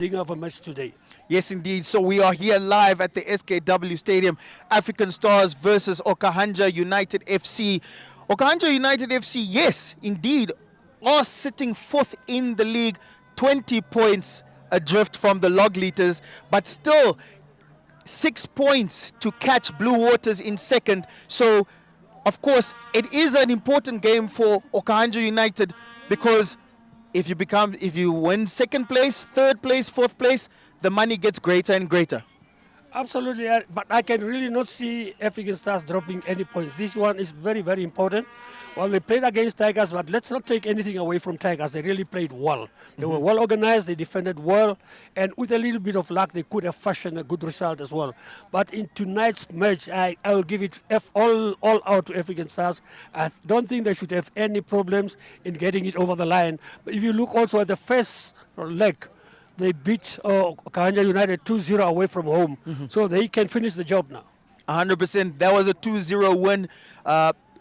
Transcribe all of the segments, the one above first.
of a match today. Yes, indeed. So we are here live at the SKW Stadium. African Stars versus Okahandja United FC. Okahandja United FC, yes, indeed, are sitting fourth in the league, 20 points adrift from the log leaders, but still 6 points to catch Blue Waters in second. So, of course, it is an important game for Okahandja United because if you win second place, third place, fourth place, the money gets greater and greater. Absolutely, but I can really not see African Stars dropping any points. This one is very, very important. Well, they played against Tigers, but let's not take anything away from Tigers. They really played well. They were well organized, they defended well, and with a little bit of luck, they could have fashioned a good result as well. But in tonight's match, I will give it all out to African Stars. I don't think they should have any problems in getting it over the line. But if you look also at the first leg, they beat Okahandja United 2-0 away from home. So they can finish the job now. 100%. That was a 2-0 win.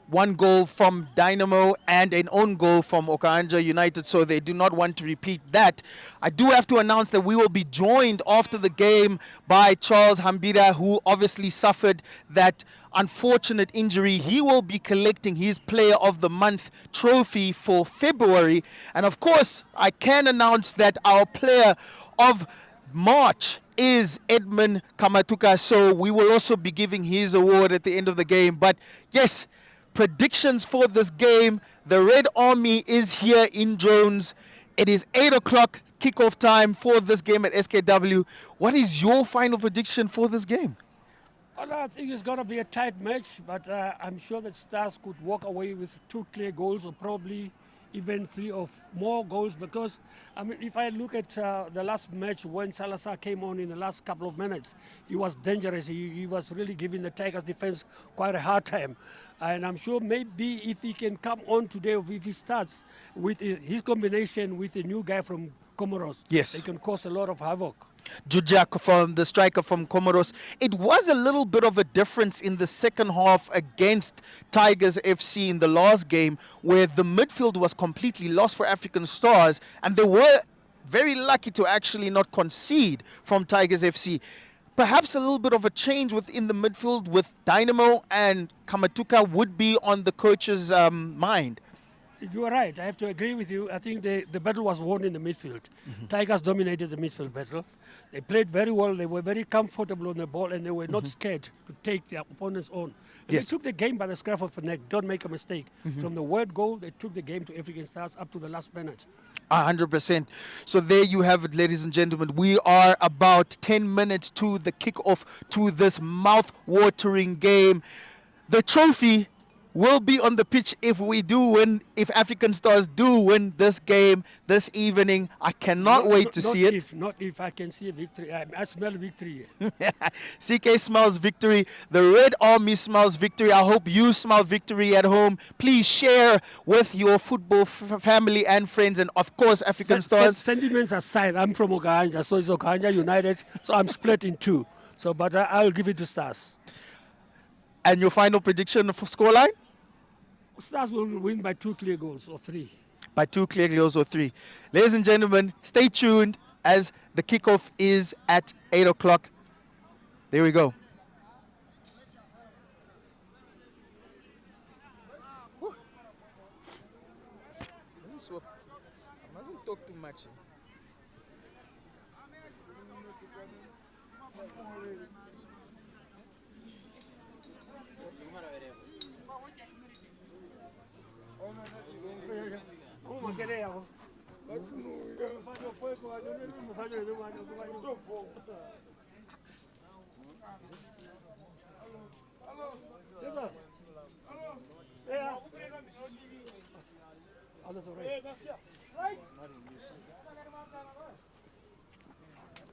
One goal from Dynamo and an own goal from Okahandja United, so they do not want to repeat that. I do have to announce that we will be joined after the game by Charles Hambira, who obviously suffered that unfortunate injury. He will be collecting his Player of the Month trophy for February. And of course, I can announce that our Player of March is Edmund Kamatuka, so we will also be giving his award at the end of the game. But yes, predictions for this game. The Red Army is here in Jones. It is 8 o'clock kickoff time for this game at SKW. What is your final prediction for this game? Well, I think it's going to be a tight match, but I'm sure that Stars could walk away with 2 clear goals or probably even 3 or more goals, because I mean, if I look at the last match when Salazar came on in the last couple of minutes, he was dangerous. He was really giving the Tigers defense quite a hard time. And I'm sure maybe if he can come on today, or if he starts with his combination with the new guy from Comoros, yes, they can cause a lot of havoc. Jujak, from the striker from Comoros. It was a little bit of a difference in the second half against Tigers FC in the last game, where the midfield was completely lost for African Stars, and they were very lucky to actually not concede from Tigers FC. Perhaps a little bit of a change within the midfield with Dynamo and Kamatuka would be on the coach's mind. You are right. I have to agree with you. I think the battle was won in the midfield. Tigers dominated the midfield battle. They played very well. They were very comfortable on the ball, and they were not scared to take their opponents on. And they took the game by the scruff of the neck. Don't make a mistake. From the word goal, they took the game to African Stars up to the last minute. 100%. So there you have it, ladies and gentlemen. We are about 10 minutes to the kickoff to this mouth-watering game. The trophy will be on the pitch if we do win, if African Stars do win this game this evening. I cannot wait to see it. Not if I can see a victory. I smell victory. CK smells victory. The Red Army smells victory. I hope you smell victory at home. Please share with your football family and friends, and of course African Stars. Sentiments aside, I'm from Okahandja, so it's Okahandja United, so I'm split in 2. So, but I'll give it to Stars. And your final prediction for scoreline? Stars will win by 2 clear goals or 3. By 2 clear goals or 3. Ladies and gentlemen, stay tuned as the kickoff is at 8 o'clock. There we go. I mustn't talk too much.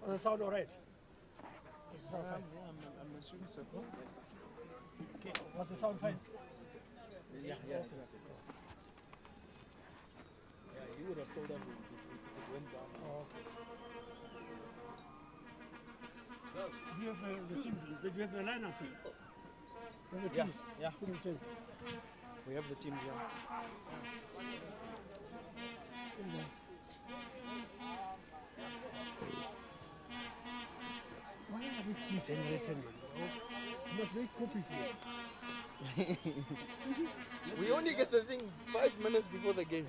Does it sound all right? I'm assuming so. Okay, was the sound fine? Yeah. Yeah, you would have told them it went down. Oh, okay. Do you have the teams? Do you have the lineup? Do you have the teams? Yeah. Teams. We have the teams, yeah. is handwritten, man. You must make copies, man. We only get the thing 5 minutes before the game.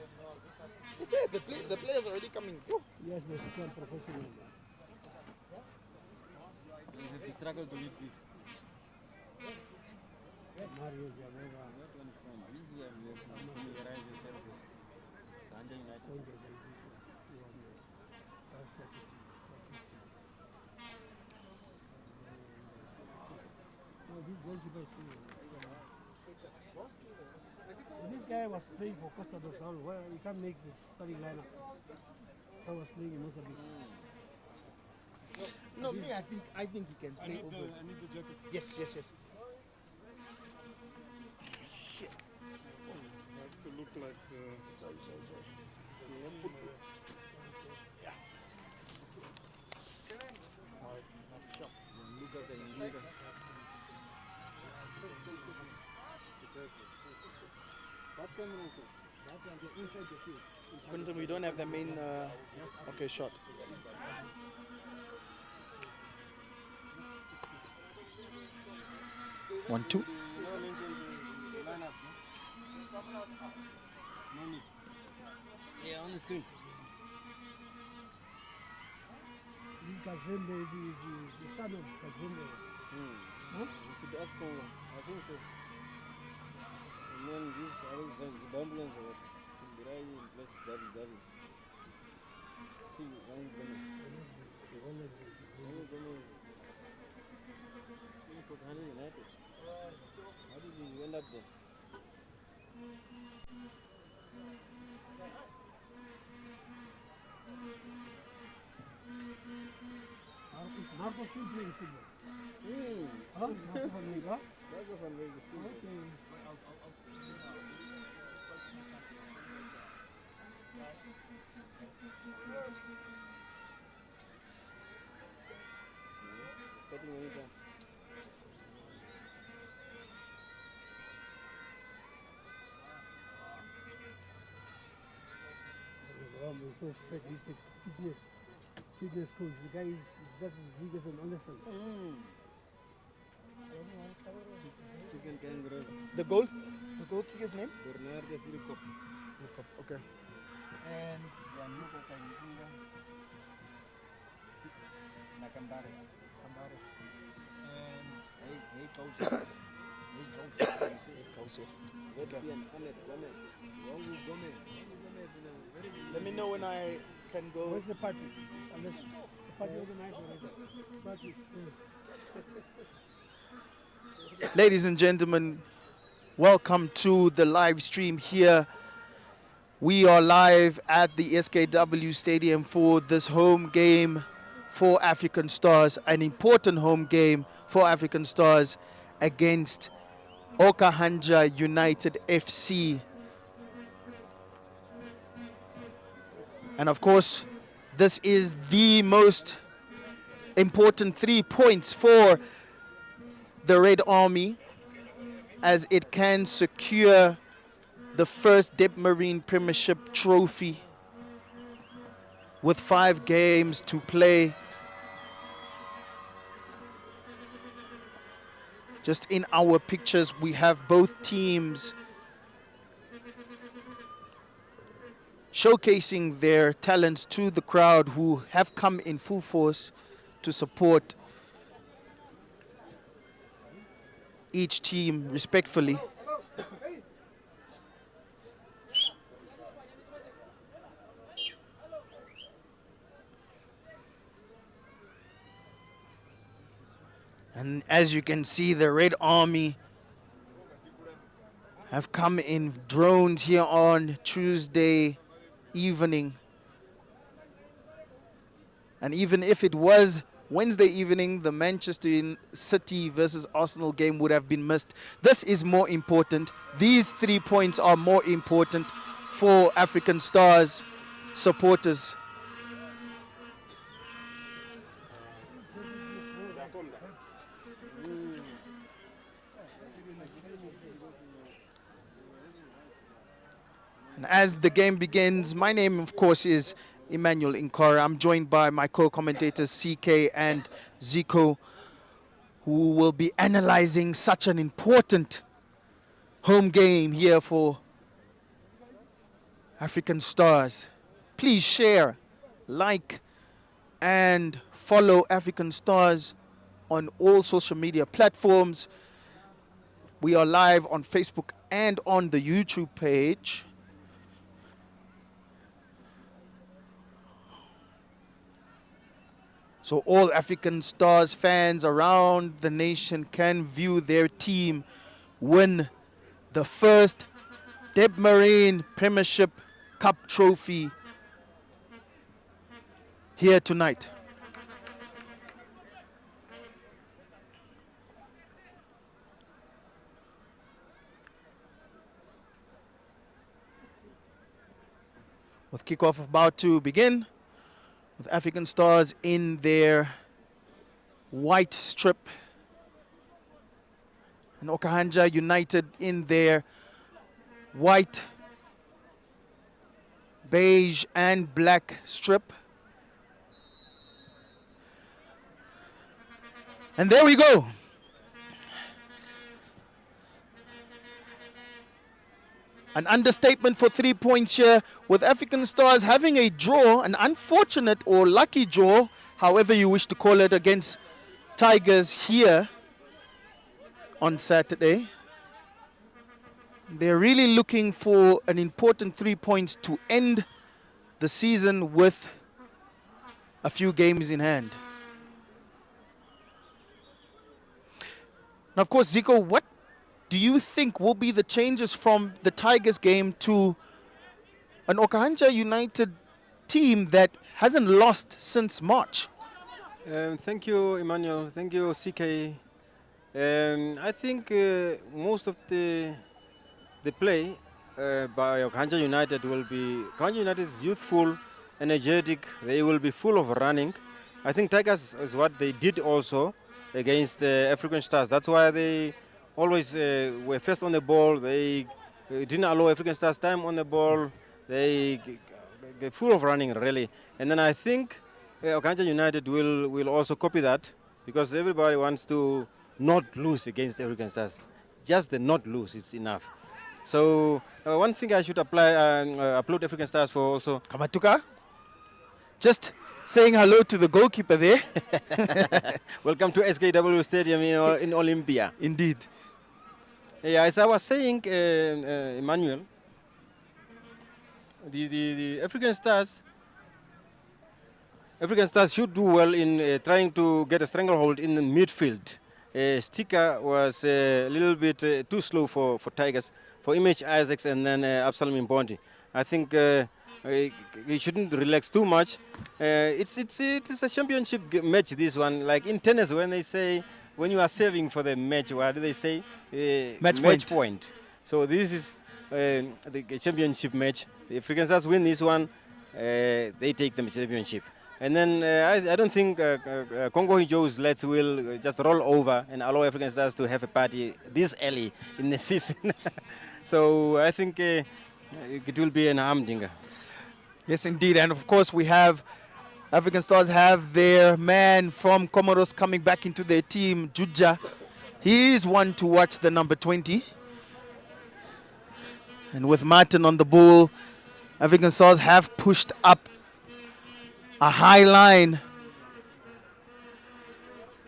It's it. The players are already coming. Yo. Yes, but it's not professional. You have to struggle to read this. Mario Jameva, That one is fine. This is where you have to familiarize yourself with Okahandja United. Konja Zanzibar, South Africa. No, this goalkeeper is still. This guy was playing for Costa do Sol. Well, he can't make the starting lineup. I was playing in Mozambique. No, me. I think he can play over. I need the jacket. Yes. I have to look like. Look at the India. What camera is it? That one, the inside the field. Quinton, we don't have the main. Okay, shot. One, two. You never mentioned the lineups, no? No need. Yeah, on the screen. This Kazembe is the son of Kazembe. Huh? You should ask Congo. I think so. And then these others, Zimbabweans or what? Kumbirai and plus Javi. See, one of them. The one of the- One of them is Okahandja United. How did he end up there? Is Marco still playing football? Huh? Marco van Dijk, huh? Marco van Dijk is still there. Okay. Starting any chance. He's so fat. He's a fitness coach. The guy is just as big as an elephant. Second kangaroo. The goalkeeper's name? Bernardes Wilkop. Okay. And Gianluca Kayinga. Nakambare. And hey Kausi. Okay. Ahmed Gomez. Wangu Gomez. Very good. Let me know when I can go. Where's the party? Unless the party organized already. Party. Ladies and gentlemen, welcome to the live stream here. We are live at the SKW Stadium for this home game for African Stars, an important home game for African Stars against Okahandja United FC. And of course, this is the most important 3 points for the Red Army, as it can secure the first Deb Marine Premiership trophy with 5 games to play. Just in our pictures, we have both teams showcasing their talents to the crowd, who have come in full force to support each team respectfully. And as you can see, the Red Army have come in drones here on Tuesday evening. And even if it was Wednesday evening, the Manchester City versus Arsenal game would have been missed. This is more important. These 3 points are more important for African Stars supporters. And as the game begins, my name, of course, is Emmanuel Inkara. I'm joined by my co-commentators CK and Zico. who will be analyzing such an important home game here for African Stars. Please share, like, and follow African Stars on all social media platforms. We are live on Facebook and on the YouTube page. So all African Stars fans around the nation can view their team win the first Deb Marine Premiership Cup trophy here tonight. With kickoff about to begin, with African Stars in their white strip and Okahandja United in their white, beige and black strip. And there we go. An understatement for 3 points here, with African Stars having a draw, an unfortunate or lucky draw, however you wish to call it, against Tigers here on Saturday. They're really looking for an important 3 points to end the season with a few games in hand. Now, of course, Zico, what do you think will be the changes from the Tigers game to an Okahandja United team that hasn't lost since March? Thank you, Emmanuel. Thank you, CK. I think most of the play by Okahandja United will be, Okahandja United is youthful, energetic, they will be full of running. I think Tigers is what they did also against African Stars. That's why they always were first on the ball. They didn't allow African Stars time on the ball. They get full of running, really. And then I think Okahandja United will also copy that, because everybody wants to not lose against African Stars. Just the not lose is enough. So one thing I should upload African Stars for also. Kamatuka, just saying hello to the goalkeeper there. Welcome to SKW Stadium in Olympia. Indeed. Yeah, as I was saying, Emmanuel, the African Stars should do well in trying to get a stranglehold in the midfield. Sticker was a little bit too slow for Tigers, for Image Isaacs and then Absalom Imbondi. I think he shouldn't relax too much. It's a championship match, this one. Like in tennis, when they say, when you are serving for the match, what do they say? Match point. So this is the championship match. The African Stars win this one, they take the championship. And then I don't think Congo Joe's Let's will just roll over and allow African Stars to have a party this early in the season. So I think it will be an humdinger. Yes, indeed. And of course, we have African Stars have their man from Comoros coming back into their team, Juja. He is one to watch, the number 20. And with Martin on the ball, African Stars have pushed up a high line,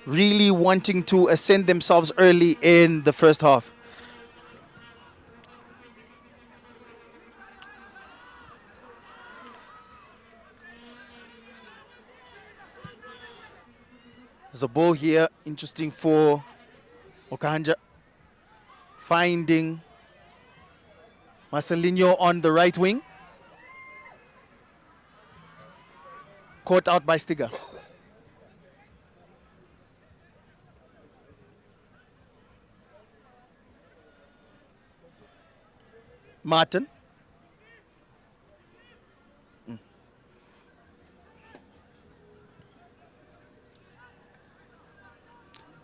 really wanting to ascend themselves early in the first half. There's a ball here, interesting for Okahandja, finding Marcelinho on the right wing. Caught out by Stiga. Martin.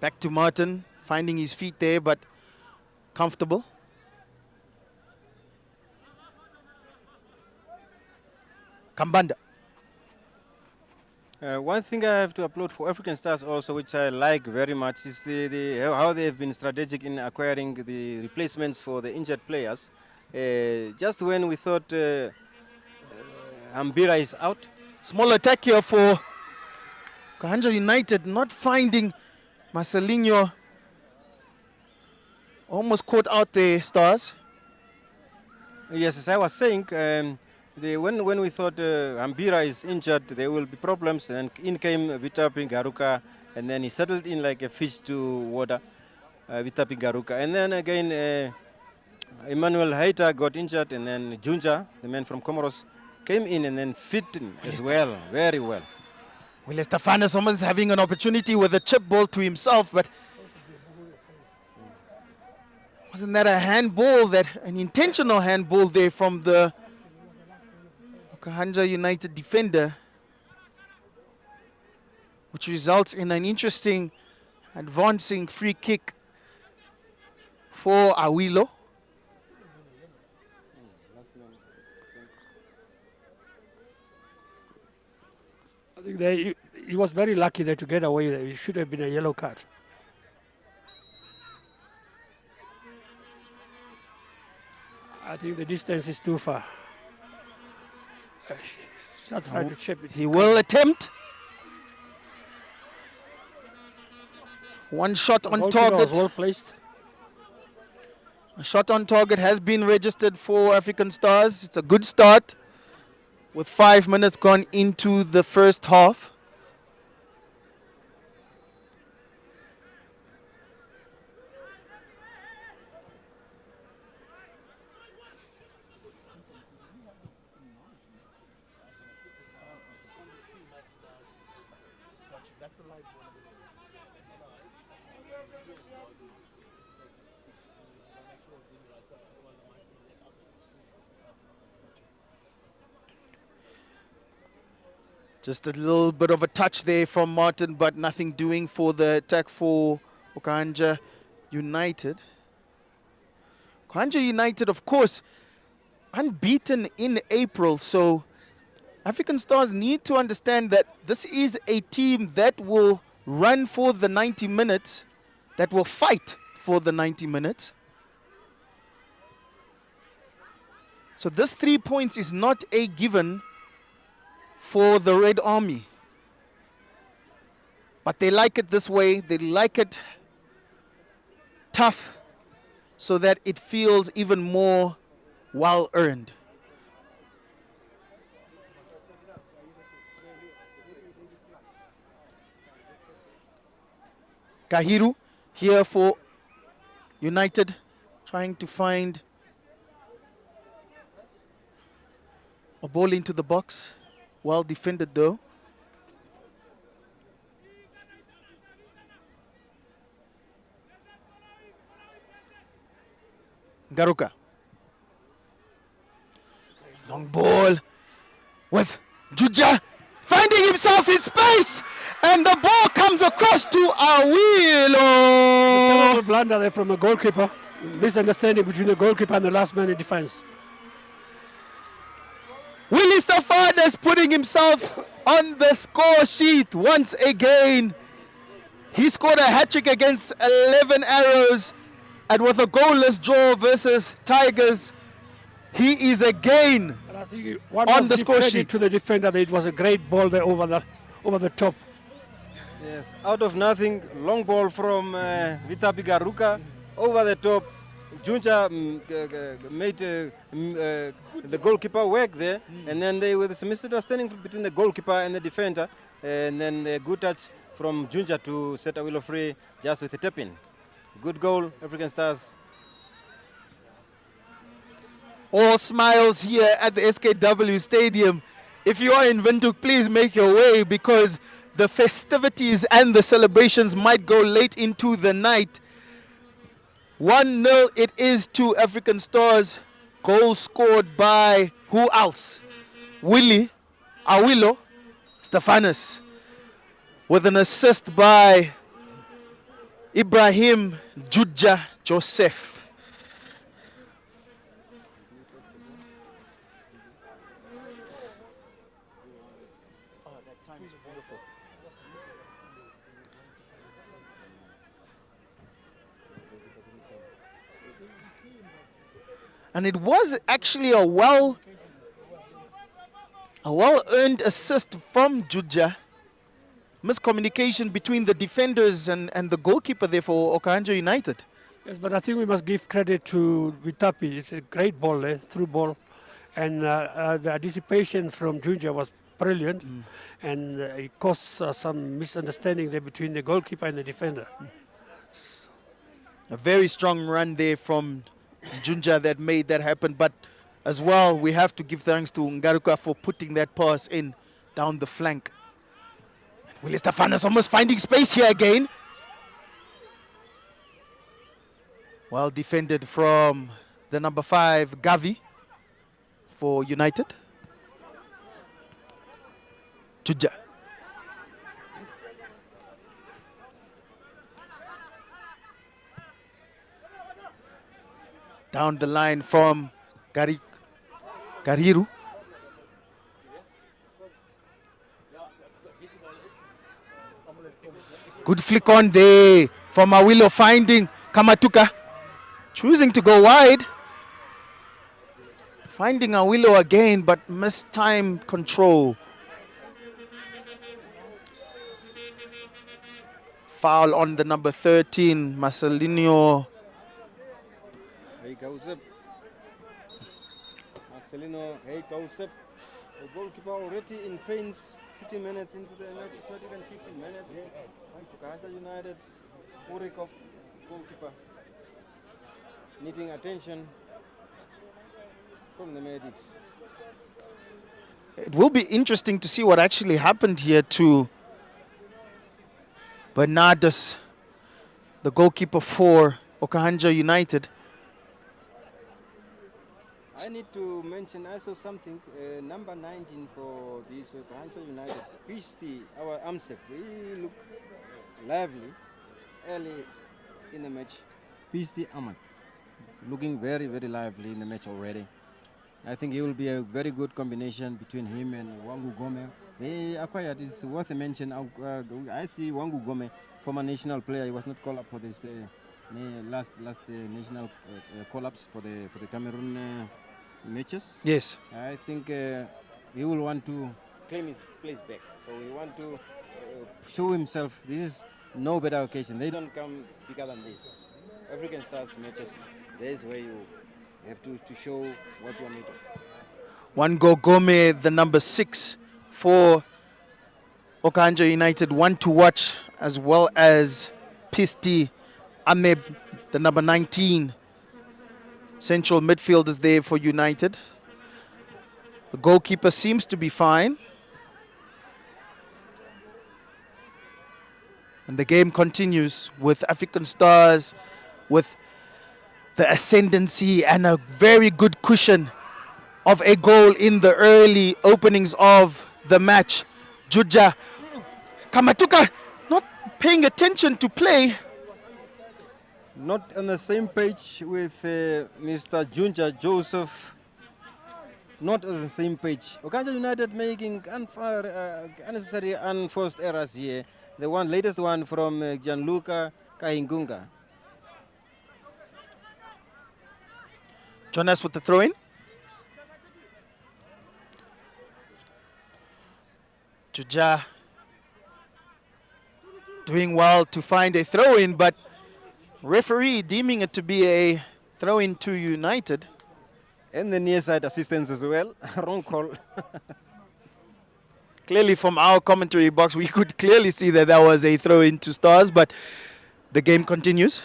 Back to Martin, finding his feet there, but comfortable. Kambanda. One thing I have to applaud for African Stars also, which I like very much, is how they have been strategic in acquiring the replacements for the injured players. Just when we thought Ambira is out. Small attack here for Okahandja United, not finding Marcelinho. Almost caught out the Stars. Yes, as I was saying, when we thought Ambira is injured, there will be problems. And in came Vitapi Garuka, and then he settled in like a fish to water, Vitapi Garuka. And then again, Emmanuel Haita got injured, and then Junja, the man from Comoros, came in and then fit him as well, very well. Well, Stefanos almost having an opportunity with a chip ball to himself, but wasn't that a handball, an intentional handball there from the Okahandja United defender, which results in an interesting advancing free kick for Awilo. I think he was very lucky there to get away there. It should have been a yellow card. I think the distance is too far. Just try to chip it. He will attempt. One shot on target. Was well placed. A shot on target has been registered for African Stars. It's a good start with 5 minutes gone into the first half. Just a little bit of a touch there from Martin, but nothing doing for the attack for Okahandja United. Okahandja United, of course, unbeaten in April, so African Stars need to understand that this is a team that will run for the 90 minutes, that will fight for the 90 minutes. So this 3 points is not a given for the Red Army. But they like it this way. They like it tough so that it feels even more well-earned. Kahiru here for United, trying to find a ball into the box. Well defended though. Garuka. Long ball with Juja finding himself in space, and the ball comes across to Awilo. Terrible blunder there from the goalkeeper. Misunderstanding between the goalkeeper and the last man in defense. Willie Stefanos putting himself on the score sheet once again. He scored a hat-trick against 11 Arrows, and with a goalless draw versus Tigers, he is again But I think one on must the give score credit sheet. to the defender that it was a great ball there over the top. Yes, out of nothing, long ball from Vitapi Garuka over the top. Junja made the goalkeeper work there, and then there was a misunderstanding between the goalkeeper and the defender, and then a good touch from Junja to set Awilo free just with a tap-in. Good goal, African Stars. All smiles here at the SKW Stadium. If you are in Windhoek, please make your way, because the festivities and the celebrations might go late into the night. 1-0 it is to African Stars. Goal scored by who else? Awilo Stefanos, with an assist by Ibrahim Juja Joseph. And it was actually a well-earned assist from Juja. Miscommunication between the defenders and the goalkeeper there for Okahandja United. Yes, but I think we must give credit to Vitapi. It's a great ball there, through ball. And the anticipation from Junja was brilliant. And it caused some misunderstanding there between the goalkeeper and the defender. A very strong run there from Junja that made that happen. But as well, we have to give thanks to Ngaruka for putting that pass in down the flank. Willie Stefanos almost finding space here again. Well defended from the number 5, Gavi, for United. Juja. Down the line from Gariru. Good flick on there from Awilo, finding Kamatuka. Choosing to go wide. Finding Awilo again, but missed time control. Foul on the number 13, Marcelinho. He goes up. Marcelino, he goes up. The goalkeeper already in pains. 15 minutes into the match, it's not even 15 minutes. Okahandja United, Urikov, goalkeeper, needing attention from the medics. It will be interesting to see what actually happened here to Bernardus, the goalkeeper for Okahandja United. I need to mention, I saw something, number 19 for this Okahandja United, Pishti, our Amsep, he looked lively early in the match. Pishti Ahmad, looking very, very lively in the match already. I think he will be a very good combination between him and Wangu Gome. They acquired, it's worth a mention. I see Wangu Gome, former national player, he was not called up for this last national call-ups for the Cameroon matches. Yes. I think he will want to claim his place back. So he want to show himself. This is no better occasion. They don't come bigger than this. African Stars matches, there is where you have to show what you are made of. Wango Gome, the number 6 for Okahandja United, one to watch, as well as Pisti Ameb, the number 19. Central midfielders there for United. The goalkeeper seems to be fine. And the game continues with African Stars with the ascendancy and a very good cushion of a goal in the early openings of the match. Juja Kamatuka not paying attention to play. Not on the same page with Mr. Junja Joseph. Not on the same page. Okahandja United making unnecessary, unforced errors here. The latest one from Gianluca Kahingunga. Jonas with the throw-in. Juja doing well to find a throw-in, but referee deeming it to be a throw-in to United. And the near side assistance as well. Wrong call. Clearly from our commentary box, we could clearly see that that was a throw-in to Stars, but the game continues.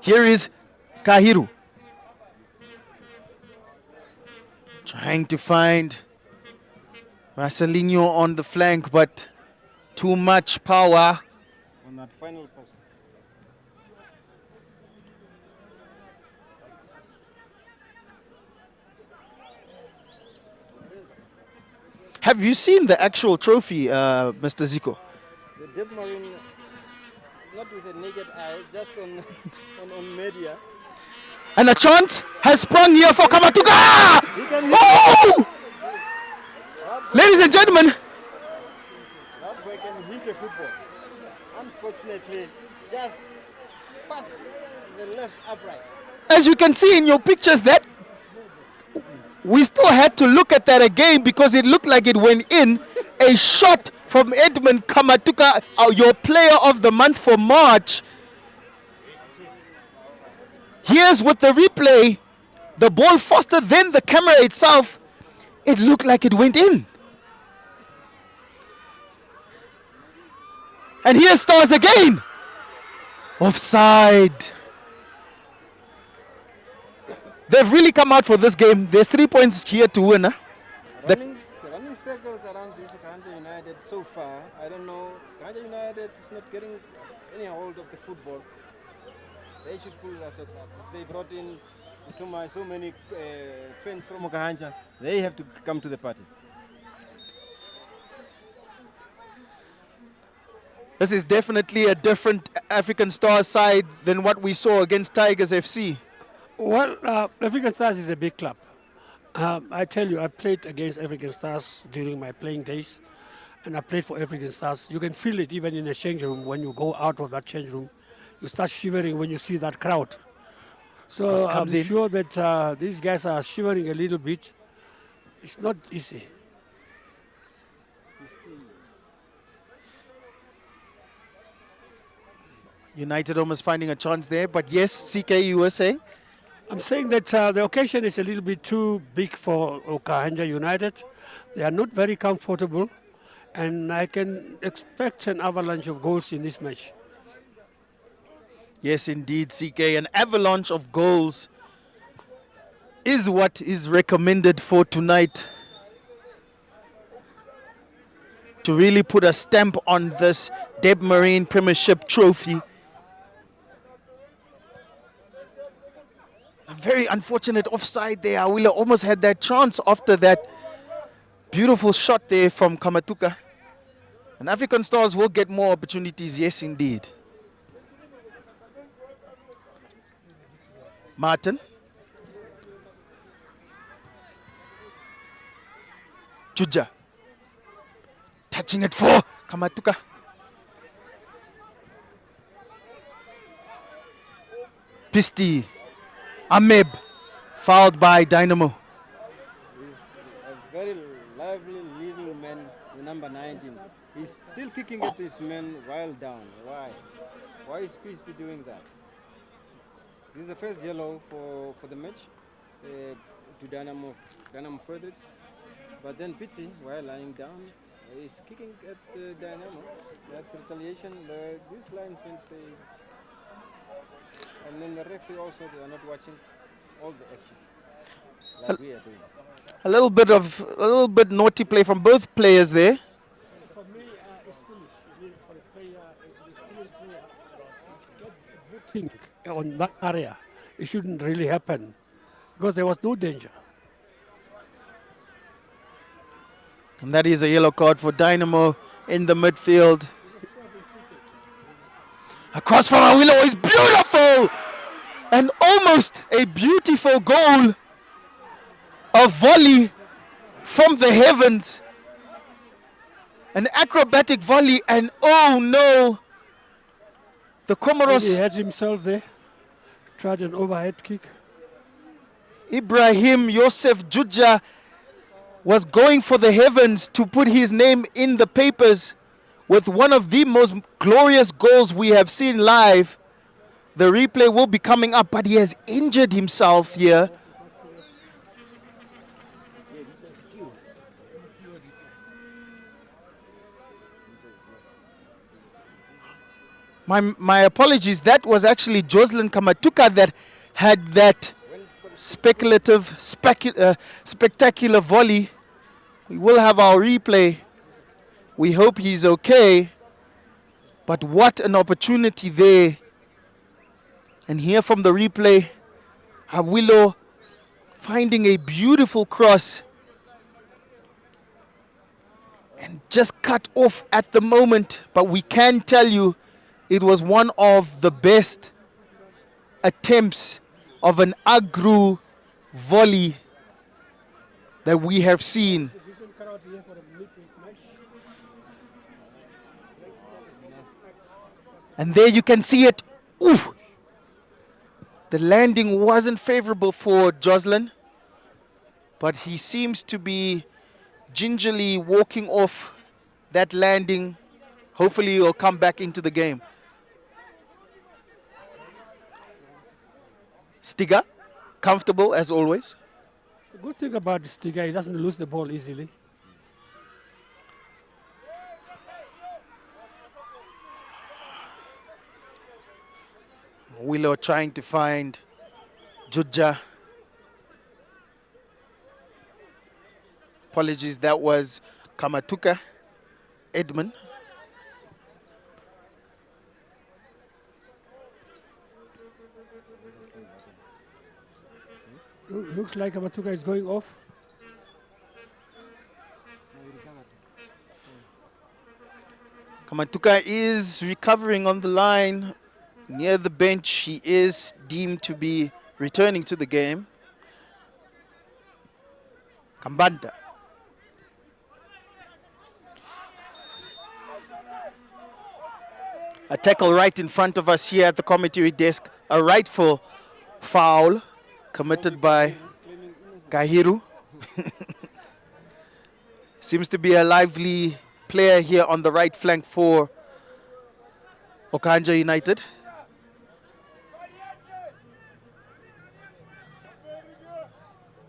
Here is Kahiru. Trying to find Marcelinho on the flank, but too much power. On that final pass. Have you seen the actual trophy, Mr. Zico? The Deep Marine, not with a naked eye, just on media. And a chance has sprung here for Kamatuka! Oh! Ladies and gentlemen, and hit a football. Unfortunately, just past the left upright. As you can see in your pictures, that we still had to look at that again because it looked like it went in. A shot from Edmund Kamatuka, your player of the month for March. Here's with the replay. The ball faster than the camera itself. It looked like it went in. And here's Stars again. Offside. They've really come out for this game. There's 3 points here to win. Running circles around this Okahandja United so far. I don't know. Okahandja United is not getting any hold of the football. They should pull their socks up. If they brought in so many fans from Okahandja, they have to come to the party. This is definitely a different African Stars side than what we saw against Tigers FC. Well, African Stars is a big club. I tell you, I played against African Stars during my playing days, and I played for African Stars. You can feel it even in the change room. When you go out of that change room, you start shivering when you see that crowd. So I'm sure that these guys are shivering a little bit. It's not easy. United almost finding a chance there, but yes, CK, you were saying? I'm saying that the occasion is a little bit too big for Okahandja United. They are not very comfortable, and I can expect an avalanche of goals in this match. Yes, indeed, CK. An avalanche of goals is what is recommended for tonight to really put a stamp on this Deb Marine Premiership trophy. A very unfortunate offside there. Awila almost had that chance after that beautiful shot there from Kamatuka. And African Stars will get more opportunities, yes indeed. Martin. Juja. Touching it for Kamatuka. Pisti. Ameb. Fouled by Dynamo. He's a very lively little man, the number 19. He's still kicking at this man while down. Why? Why is Pisti doing that? This is the first yellow for the match to Dynamo Fredericks. But then Pitti, while lying down, is kicking at Dynamo. That's retaliation. These linesmen stay. And then the referee also, they are not watching all the action like we are doing. A little bit naughty play from both players there. For me, it's foolish. For a player, booting on that area, it shouldn't really happen because there was no danger. And that is a yellow card for Dynamo in the midfield. Across from Awilo is beautiful! And almost a beautiful goal. A volley from the heavens. An acrobatic volley, and oh no! The Comoros... He had himself there, tried an overhead kick. Ibrahim Yosef Juja was going for the heavens to put his name in the papers with one of the most glorious goals we have seen live. The replay will be coming up, but he has injured himself here. My apologies, that was actually Jocelyn Kamatuka that had that spectacular volley. We will have our replay. We hope he's okay. But what an opportunity there. And here from the replay, Awilo finding a beautiful cross. And just cut off at the moment. But we can tell you it was one of the best attempts of an Agru volley that we have seen. And there you can see it. Ooh! The landing wasn't favorable for Joslin, but he seems to be gingerly walking off that landing. Hopefully he'll come back into the game. Stiga, comfortable as always. The good thing about this guy, he doesn't lose the ball easily. Willow trying to find Judja. Apologies, that was Kamatuka Edmund. Looks like Amatuka is going off. Kamatuka is recovering on the line near the bench. He is deemed to be returning to the game. Kambanda. A tackle right in front of us here at the commentary desk. A rightful foul committed by Kahiru. Seems to be a lively player here on the right flank for Okahandja United.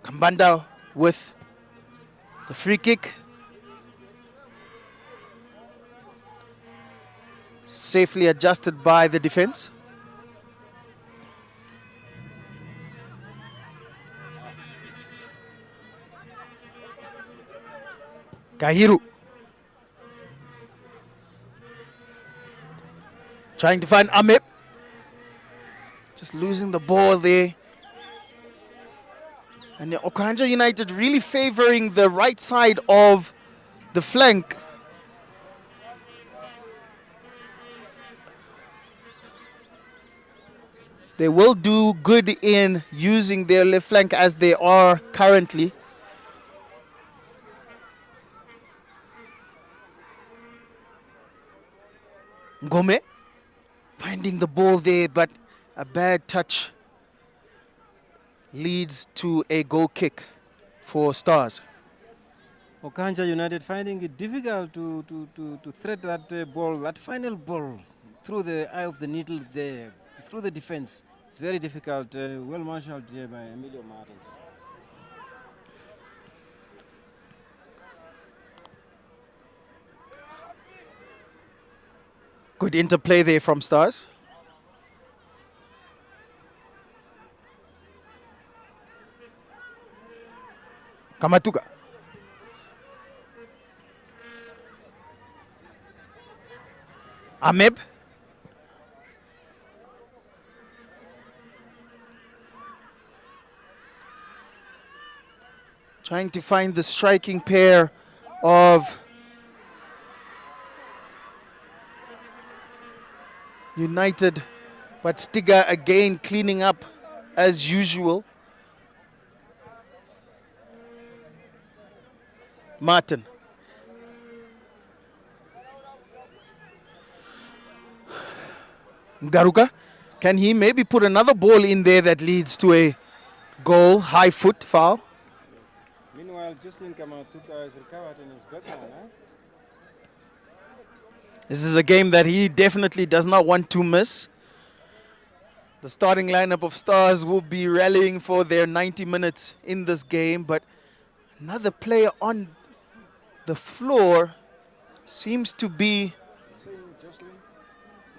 Kambanda with the free kick. Safely adjusted by the defense. Kahiru trying to find Amip. Just losing the ball there. And Okahandja United really favoring the right side of the flank. They will do good in using their left flank as they are currently. Ngome finding the ball there, but a bad touch leads to a goal kick for Stars. Okahandja United finding it difficult to thread that ball, that final ball, through the eye of the needle there, through the defense. It's very difficult. Well marshaled here by Emilio Martins. Good interplay there from Stars. Kamatuka. Ameb. Trying to find the striking pair of United, but Stiga again cleaning up as usual. Martin. Ngaruka, can he maybe put another ball in there that leads to a goal, high foot foul? Meanwhile, Jocelyn Kamatuka is recovered in his background. This is a game that he definitely does not want to miss. The starting lineup of Stars will be rallying for their 90 minutes in this game, but another player on the floor seems to be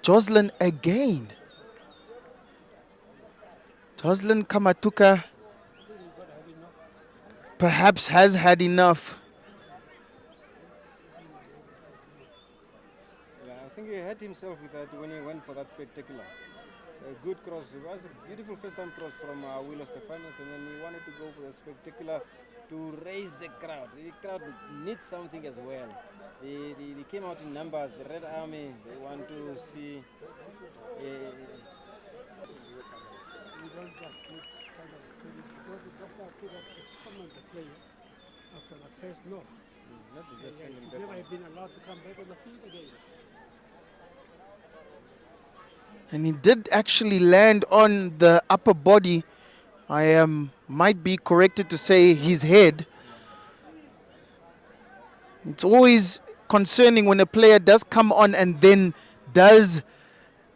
Jocelyn again. Jocelyn Kamatuka perhaps has had enough. Yeah, I think he hurt himself with that when he went for that spectacular. A good cross. It was a beautiful first-time cross from Willow Stefanos, and then he wanted to go for the spectacular to raise the crowd. The crowd needs something as well. They came out in numbers. The Red Army, they want to see. We don't just put kind of things because the doctor could have examined the player after that first knock. Not to just He send him should back. never have been allowed to come back on the field again. And he did actually land on the upper body. I might be corrected to say his head. It's always concerning when a player does come on and then does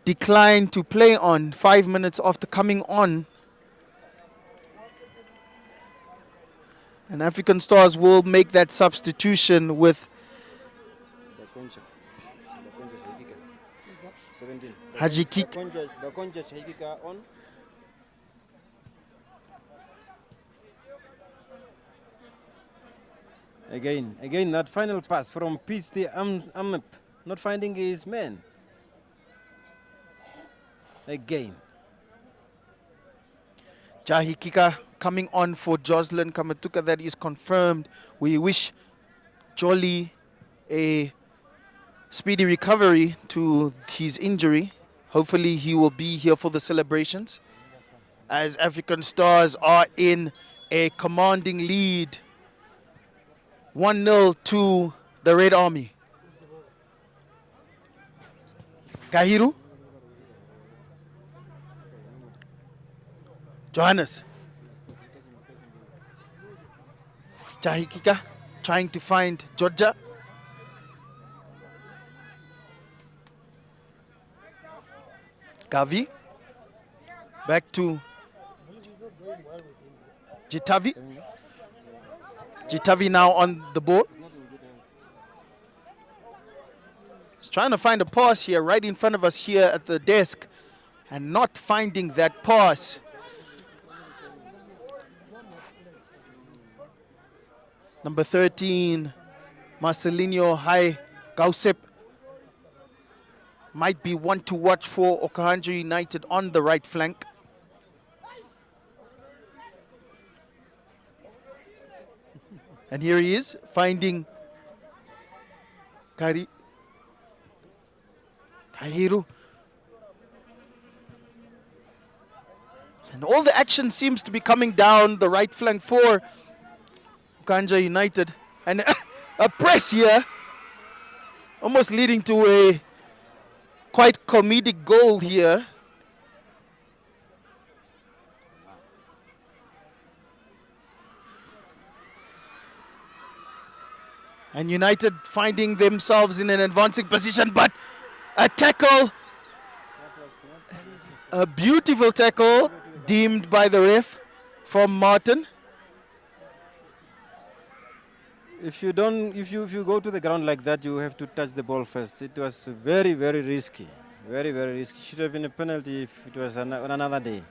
decline to play on 5 minutes after coming on. And African Stars will make that substitution with Haji Kik. on. Again, that final pass from Piste Amep, not finding his man. Again. Jahi Kika coming on for Jocelyn Kamatuka. That is confirmed. We wish Jolly a speedy recovery to his injury. Hopefully he will be here for the celebrations, as African Stars are in a commanding lead, 1-0 to the Red Army. Kahiru. Johannes. Jahikika trying to find Georgia. Gavi. Back to Jitavi. Jitavi now on the ball. He's trying to find a pass here right in front of us here at the desk and not finding that pass. Number 13, Marcelinho Hai Gausep might be one to watch for Okahandja United on the right flank. And here he is, finding Kahiru. And all the action seems to be coming down the right flank for Okahandja United. And a press here, almost leading to a quite comedic goal here. And United finding themselves in an advancing position, but a tackle, a beautiful tackle deemed by the ref from Martin. If you go to the ground like that, you have to touch the ball first. It was very, very risky. Very, very risky. Should have been a penalty if it was on another day.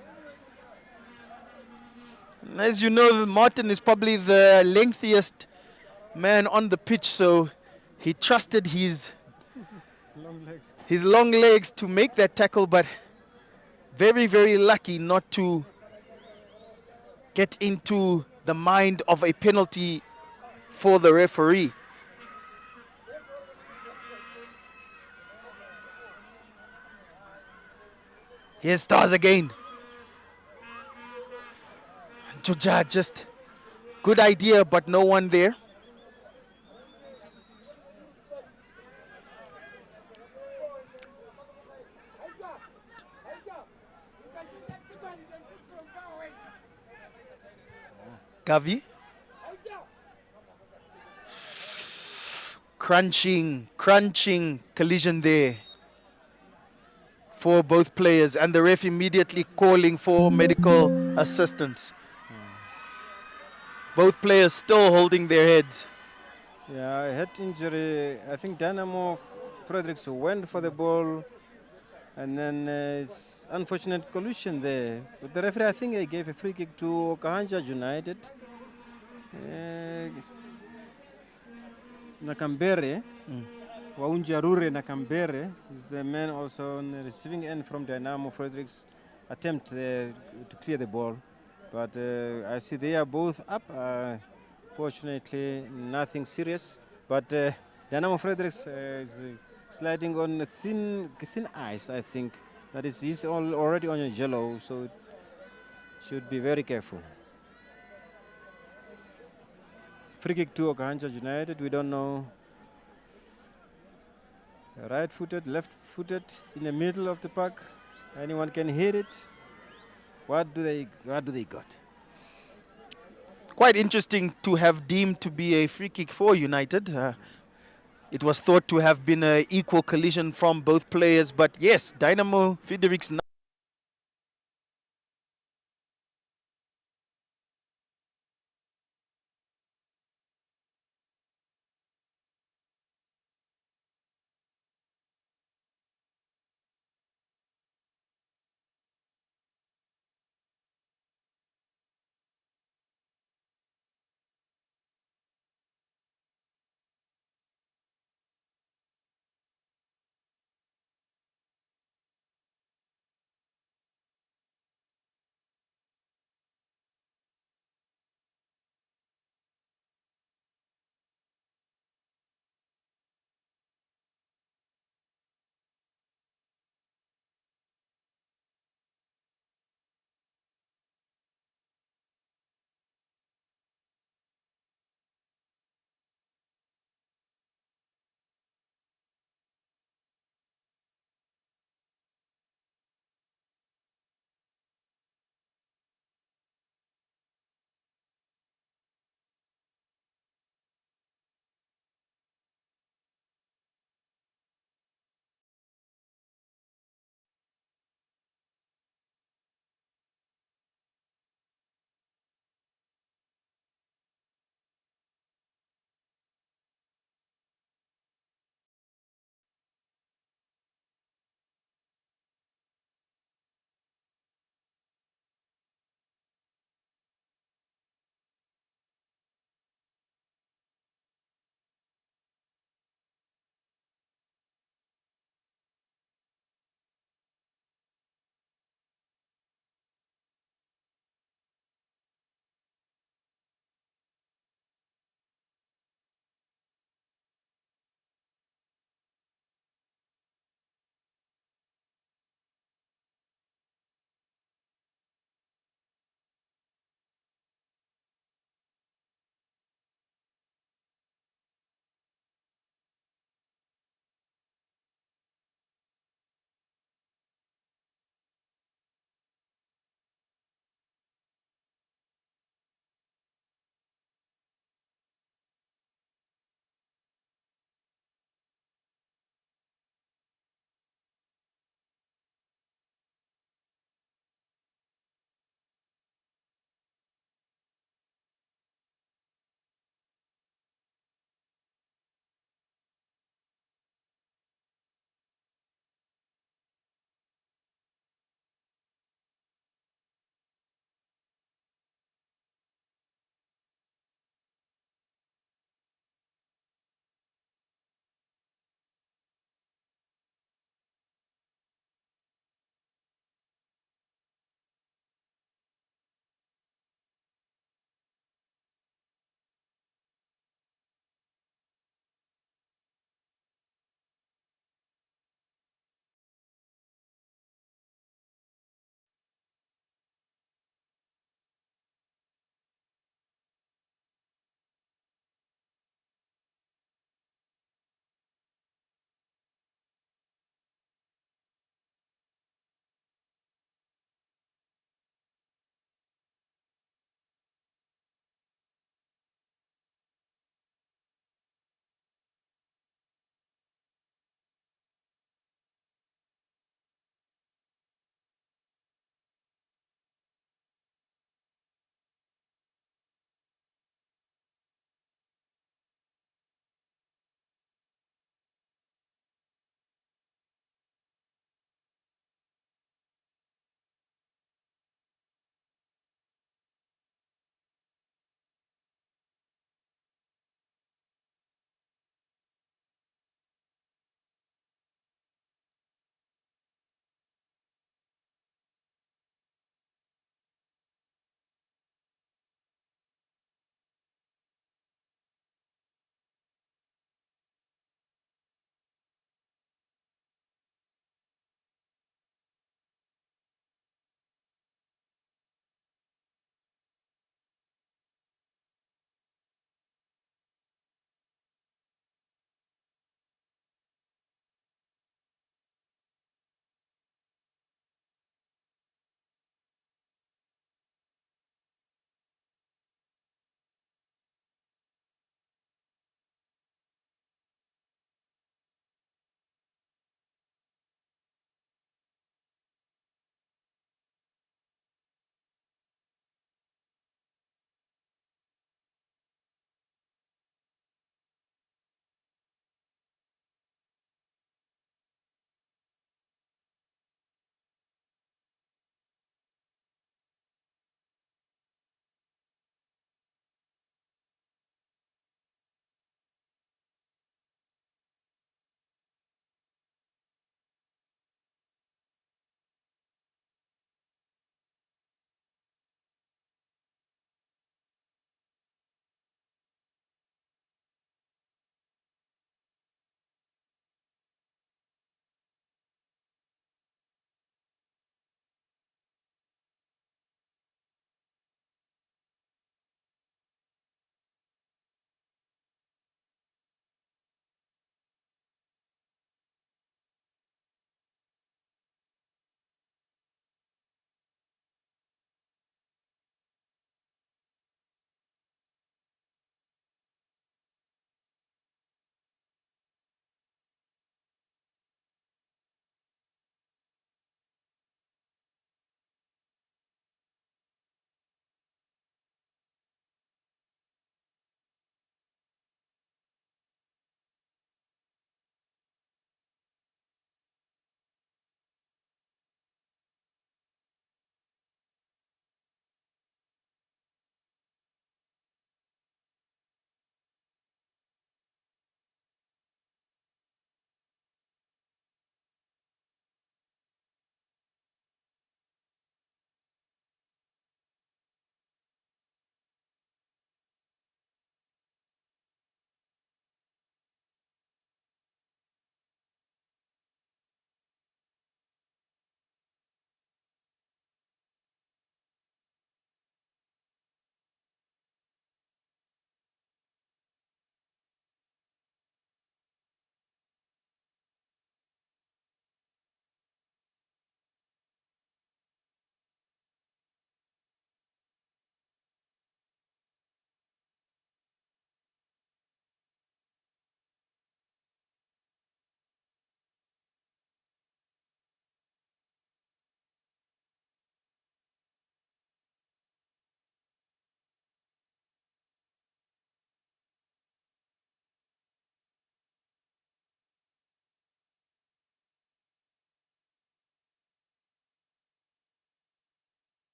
And as you know, Martin is probably the lengthiest man on the pitch, so he trusted his long legs to make that tackle, but very, very lucky not to get into the mind of a penalty for the referee. Here's Stars again. Juja, just good idea, but no one there. Gavi. Crunching collision there for both players, and the ref immediately calling for medical assistance. Both players still holding their heads. Yeah, head injury. I think Dynamo Fredericks went for the ball, and then it's unfortunate collision there. But the referee, I think, he gave a free kick to Okahandja United. Nakambere, Waunjarure Nakambere is the man also on the receiving end from Dynamo Fredericks attempt to clear the ball. But I see they are both up. Fortunately, nothing serious. But Dynamo Fredericks is sliding on thin ice, I think. That is, he's already on a yellow, so should be very careful. Free kick to Okahandja United. We don't know. Right-footed, left-footed, in the middle of the park. Anyone can hit it. What do they got? Quite interesting to have deemed to be a free kick for United. It was thought to have been an equal collision from both players, but yes, Dynamo Fredericks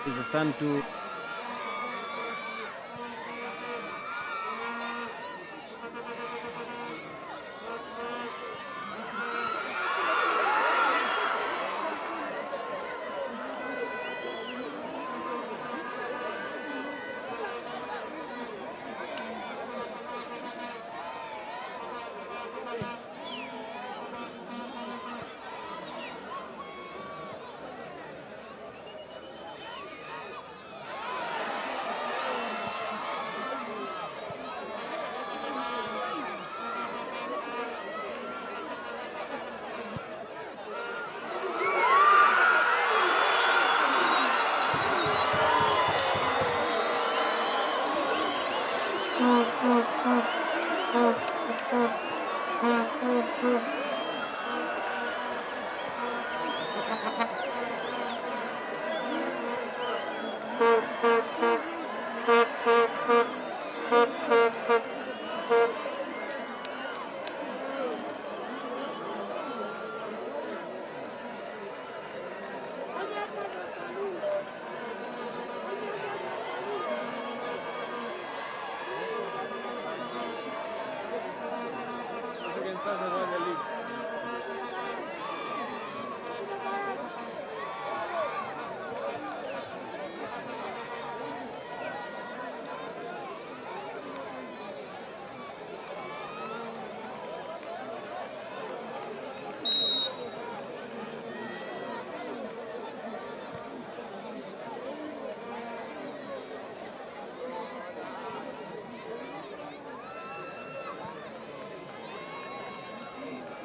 Is a son to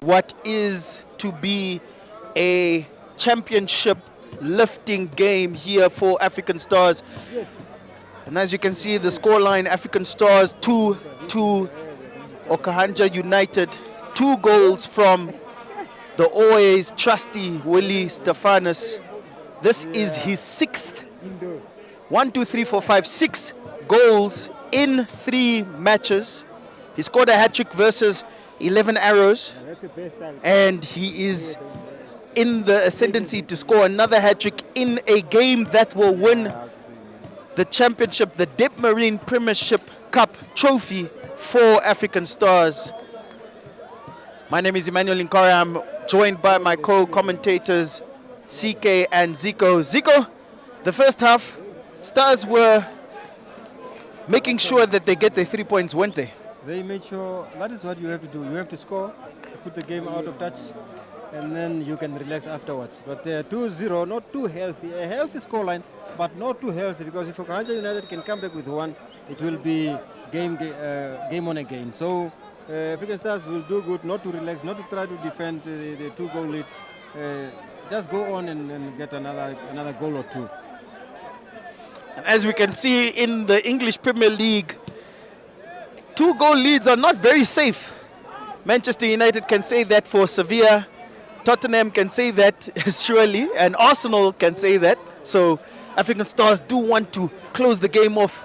what is to be a championship lifting game here for African Stars. And as you can see, the scoreline, African Stars 2-2, Okahandja United, 2 goals from the always trusty Willie Stefanus. This is his 6th, 6 goals in 3 matches. He scored a hat-trick versus 11 Arrows, and he is in the ascendancy to score another hat-trick in a game that will win the championship, the Deb Marine Premiership Cup trophy for African Stars. My name is Emmanuel Linkara. I'm joined by my co-commentators CK and Zico. Zico, the first half, Stars were making sure that they get their 3 points, weren't they? They made sure that is what you have to do. You have to score, put the game out of touch, and then you can relax afterwards. But 2-0, not too healthy. A healthy scoreline, but not too healthy, because if Okahandja United can come back with 1, it will be game on again. So African Stars will do good not to relax, not to try to defend the 2-goal lead. Just go on and get another goal or 2. And as we can see in the English Premier League, 2-goal leads are not very safe. Manchester United can say that for Sevilla, Tottenham can say that surely, and Arsenal can say that. So African Stars do want to close the game off.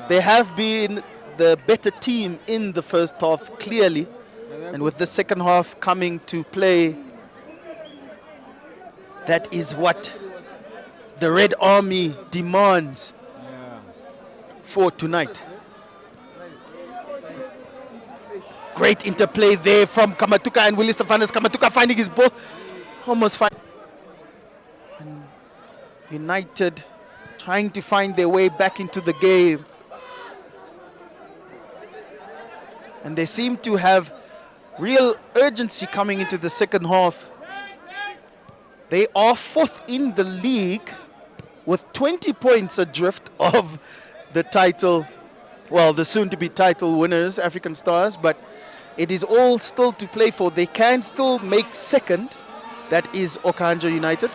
They have been the better team in the first half, clearly. And with the second half coming to play, that is what the Red Army demands for tonight. Great interplay there from Kamatuka and Willie Stefanus. Kamatuka finding his ball. Almost fine. United trying to find their way back into the game. And they seem to have real urgency coming into the second half. They are 4th in the league with 20 points adrift of the title, well, the soon-to-be title winners, African Stars, but it is all still to play for. They can still make second. That is Okahandja United.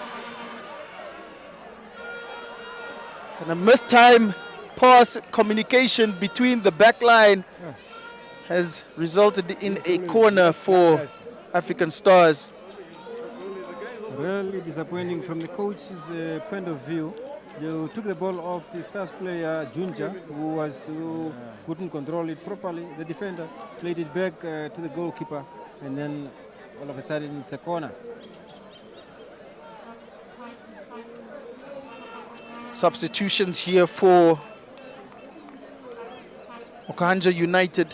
And a mistime pass communication between the back line has resulted in a corner for African Stars. Really disappointing from the coach's point of view. You took the ball off the Stars player Junja, who couldn't control it properly. The defender played it back to the goalkeeper, and then all of a sudden it's a corner. Substitutions here for Okahandja United.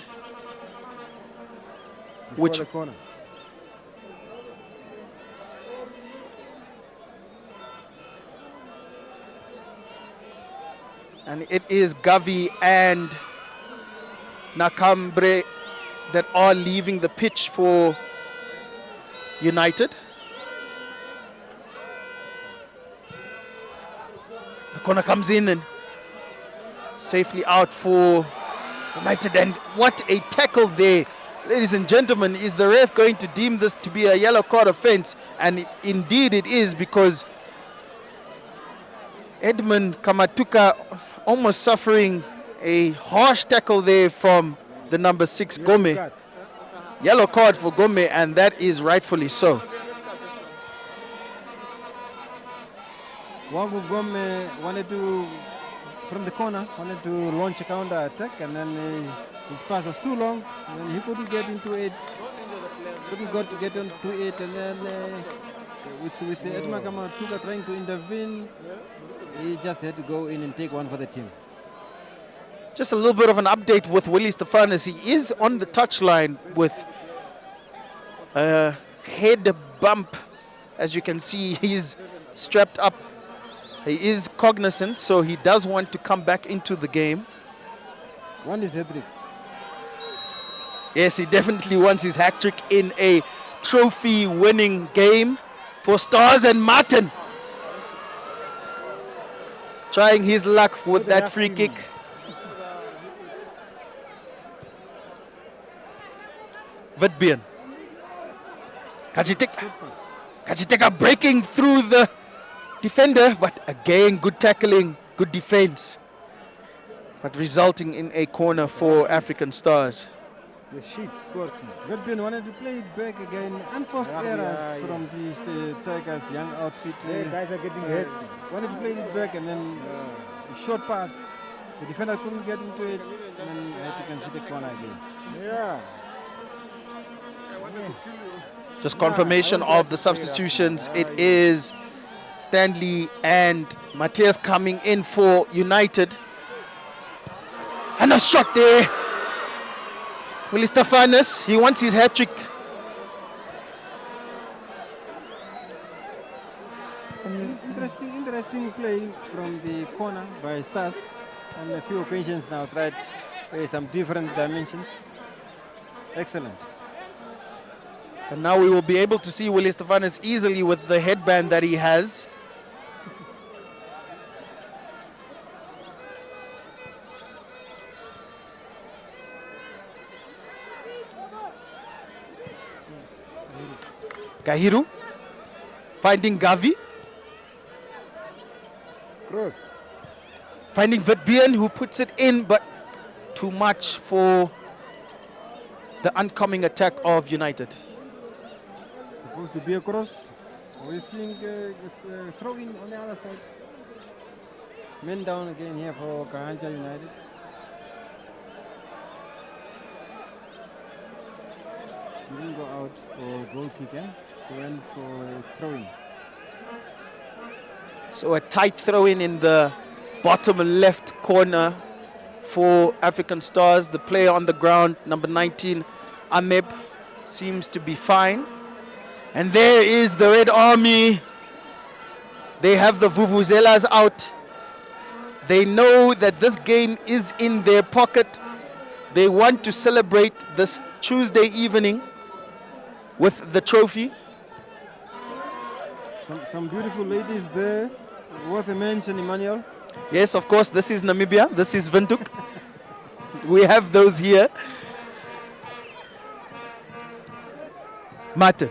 Before the corner. And it is Gavi and Nakambre that are leaving the pitch for United. The corner comes in and safely out for United. And what a tackle there. Ladies and gentlemen, is the ref going to deem this to be a yellow card offense? And indeed it is, because Edmund Kamatuka almost suffering a harsh tackle there from the number 6, Gome. Yellow card for Gome, and that is rightfully so. Wangu Gome wanted to, from the corner, wanted to launch a counter attack, and then his pass was too long, and then he couldn't get into it. Couldn't get into it, and then with Edmund Kamatuka trying to intervene, he just had to go in and take one for the team. Just a little bit of an update with Willie Stefanus. He is on the touchline with a head bump. As you can see, he's strapped up. He is cognizant, so he does want to come back into the game. One is hat-trick. Yes, he definitely wants his hat-trick in a trophy-winning game for Stars. And Martin trying his luck with that free kick. Vitbeen. Kajiteka breaking through the defender, but again, good tackling, good defense, but resulting in a corner for African Stars. The sheet sportsman. Vitbeen wanted to play it back again. Unforced errors from these Tigers young outfit. Guys are getting hit. Wanted to play it back, and then short pass. The defender couldn't get into it, and then had to concede a corner again. Yeah. Just confirmation of the substitutions. It is Stanley and Matthias coming in for United. And a shot there. Willie Stefanus, he wants his hat-trick. Interesting play from the corner by Stars. On a few occasions now tried some different dimensions. Excellent. And now we will be able to see Willie Stefanus easily with the headband that he has. Kahiru finding Gavi. Cross. Finding Vitbeen, who puts it in, but too much for the oncoming attack of United. Supposed to be a cross. We're seeing throw-in on the other side. Men down again here for Okahandja United. Didn't go out for goal kick, went for throw-in. So a tight throw-in in the bottom left corner for African Stars. The player on the ground, number 19, Ameb, seems to be fine. And there is the Red Army. They have the Vuvuzelas out. They know that this game is in their pocket. They want to celebrate this Tuesday evening with the trophy. Some beautiful ladies there. Worth a mention, Emmanuel. Yes, of course, this is Namibia. This is Windhoek. We have those here. Martin.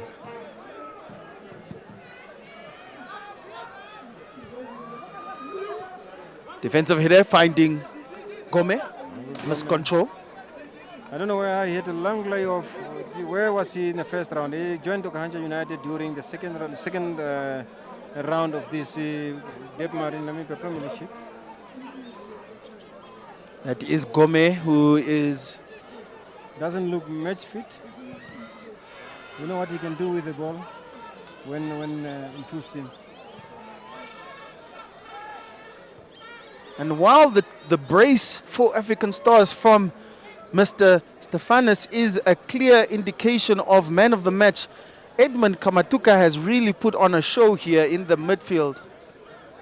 Defensive header finding Gome. Miscontrol. I don't know where he had a long layoff. Where was he in the first round? He joined Okahandja United during the second round of this Debmar in Namibia Premiership. That is Gome, who is... doesn't look match fit. You know what he can do with the ball when in full steam. And while the brace for African Stars from Mr. Stefanis is a clear indication of man of the match, Edmund Kamatuka has really put on a show here in the midfield.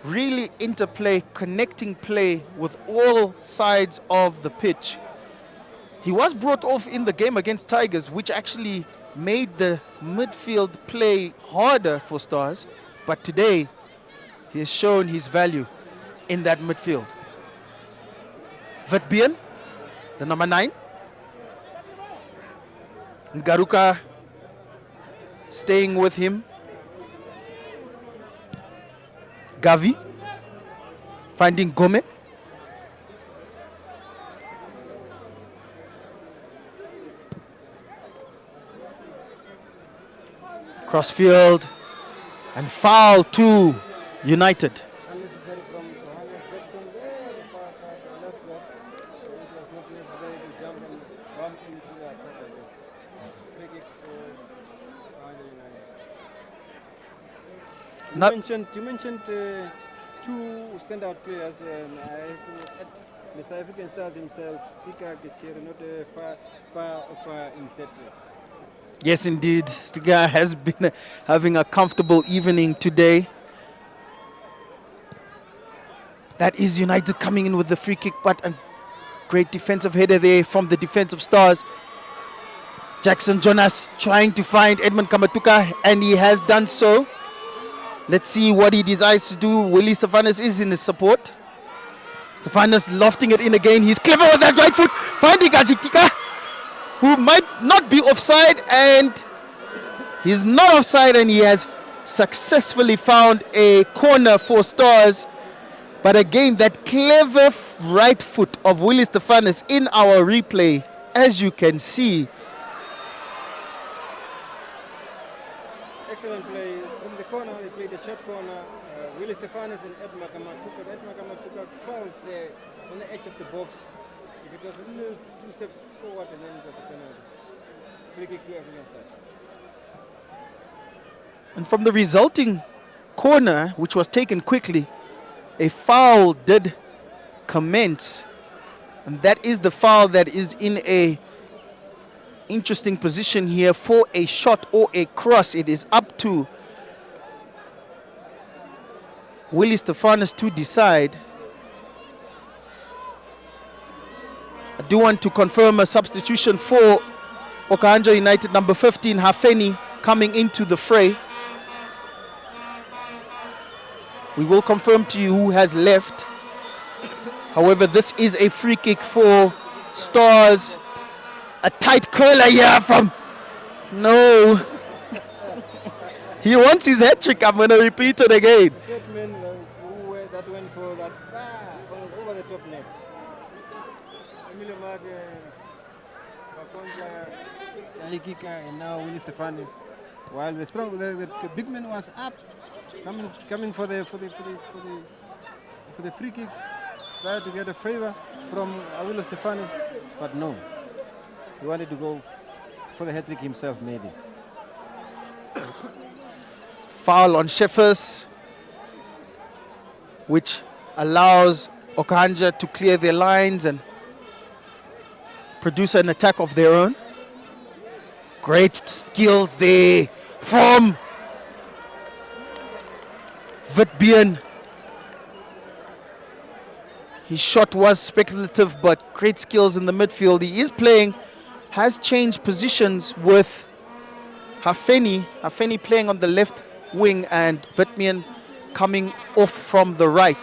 Really interplay, connecting play with all sides of the pitch. He was brought off in the game against Tigers, which actually made the midfield play harder for Stars. But today, he has shown his value in that midfield. Vitbeen, the number 9. Ngaruka staying with him. Gavi finding Gome. Crossfield and foul to United. Unnecessary from Johannes Jackson there, the far side, the left back. So it was not necessary to jump and bump into the attacker there. Free kick for Okahandja United. You mentioned two standout players, and I have to add Mr. African Stars himself, Stika Keshiri, not far in third place. Yes, indeed. Stiga has been having a comfortable evening today. That is United coming in with the free kick, but a great defensive header there from the defensive Stars. Jackson Jonas trying to find Edmund Kamatuka, and he has done so. Let's see what he decides to do. Willie Stefanis is in his support. Stefanis lofting it in again. He's clever with that right foot, finding Ajitika, who might not be offside, and he's not offside, and he has successfully found a corner for Stars. But again, that clever right foot of Willie Stefanis in our replay, as you can see. Excellent play from the corner. They played a short corner. Willie Stefanis and Edmund Kamatuka. Edmund Kamatuka fouled there on the edge of the box. If it was a little 2 steps forward, and then it was a penalty. Free kick to African Stars. And from the resulting corner, which was taken quickly, a foul did commence. And that is the foul that is in a interesting position here for a shot or a cross. It is up to Willie Stefanis to decide. I do want to confirm a substitution for Okahandja United, number 15, Hafeni, coming into the fray. We will confirm to you who has left. However, this is a free kick for Stars. A tight curler here from... No. He wants his hat trick. I'm going to repeat it again. Third man that went for that far over the top net. Emilio Mag, Bakonja, Sahikika, and now Willie Stefanis. While the big man was up, coming for the free kick, tried to get a favor from Willie Stefanis, but no. He wanted to go for the hat trick himself, maybe. Foul on Sheffers, which allows Okahandja to clear their lines and produce an attack of their own. Great skills there from Vitbeen. His shot was speculative, but great skills in the midfield. He is playing, has changed positions with Hafeni. Hafeni playing on the left wing and Vitbeen coming off from the right.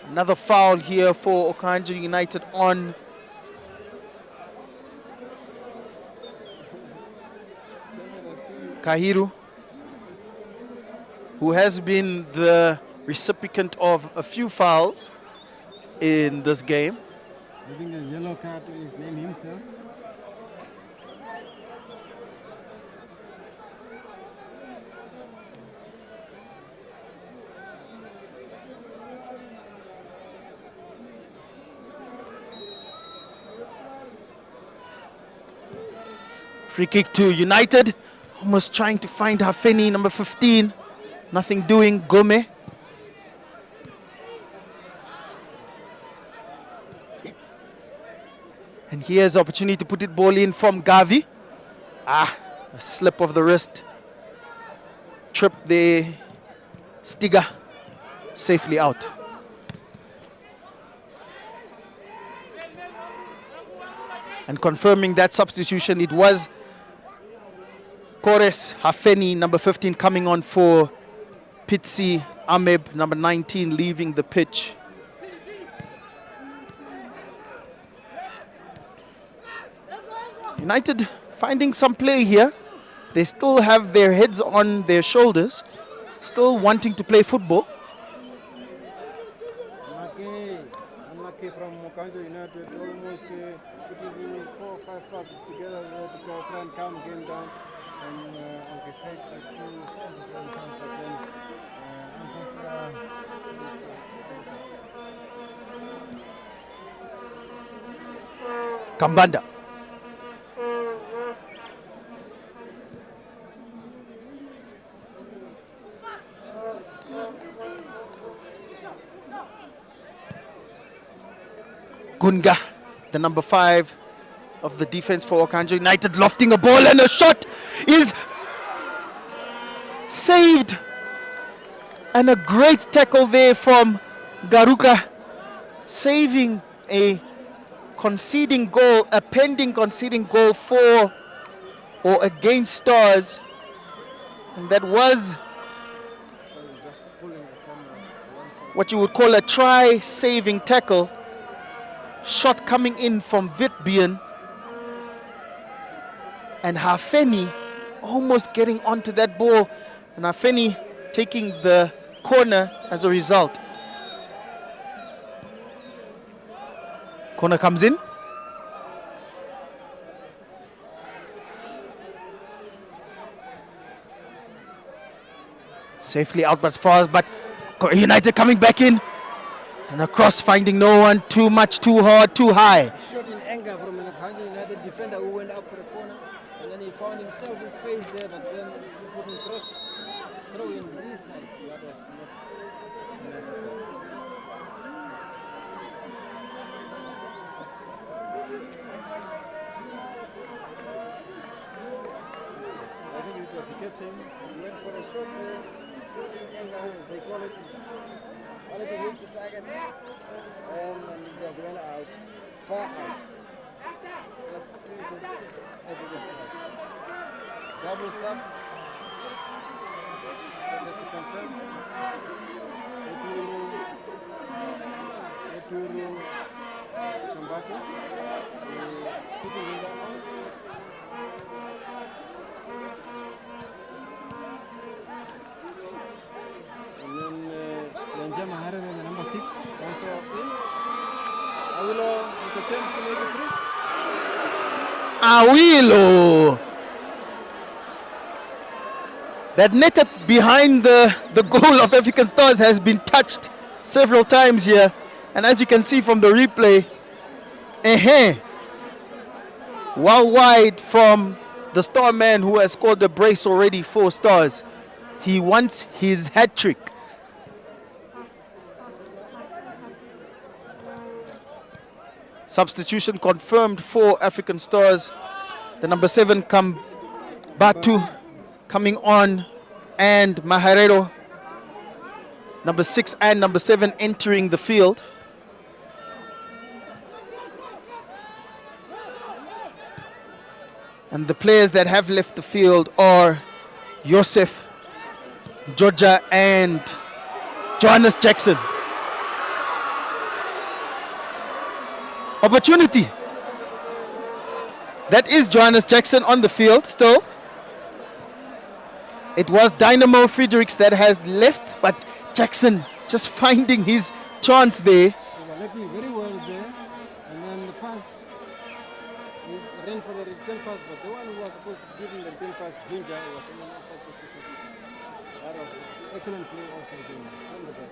Another foul here for Okahandja United on Kahiru, who has been the recipient of a few fouls in this game. Giving a yellow card to his name himself. Free kick to United. Almost trying to find Hafeni, number 15. Nothing doing. Gome. And here's opportunity to put it ball in from Gavi. A slip of the wrist. Trip the Stiga safely out. And confirming that substitution, it was Kores Hafeni, number 15, coming on for Pitsi Ameb, number 19, leaving the pitch. United finding some play here. They still have their heads on their shoulders, still wanting to play football. Unlucky from Okahandja United, almost putting 4 or 5 passes together to try and calm the game down and orchestrate a few chances for the chance, but then Kambanda. Gunga, the number 5 of the defense for Okahandja United, lofting a ball, and a shot is saved. And a great tackle there from Garuka, saving a conceding goal, a pending conceding goal for or against Stars. And that was what you would call a try-saving tackle. Shot coming in from Vitbien, and Hafeni almost getting onto that ball, and Hafeni taking the corner as a result. Corner comes in. Safely out as far as, but United coming back in. And across, finding no one, too much, too hard, too high. shot in anger from an Okahandja United defender who went up for the corner, and then he found himself in space there, but then he couldn't throw in this side. That was not necessary. I think it was the captain. He went for a shot there, shot in anger, as they call it. Wanted to hit the target, and it just went out, far out. Double sub. To confirm. Eturu Kambata. Speaking in that one. And then Lenjama Harana, the number 6, also up in. Awilo with a chance to make it free. Awilo! That netted behind the goal of African Stars has been touched several times here. And as you can see from the replay, well wide from the star man who has scored the brace already for Stars. He wants his hat trick. Substitution confirmed for African Stars. The number 7 Batu coming on, and Maharero, number 6 and number 7 entering the field. And the players that have left the field are Joseph, Georgia, and Johannes Jackson. Opportunity. That is Johannes Jackson on the field still. It was Dynamo Friedrichs that has left, but Jackson just finding his chance there. They were looking very well there, and then the pass, he ran for the return pass, but the one who was supposed to give him the return pass, Ginger, was in the outside position. That was excellent play also from the back.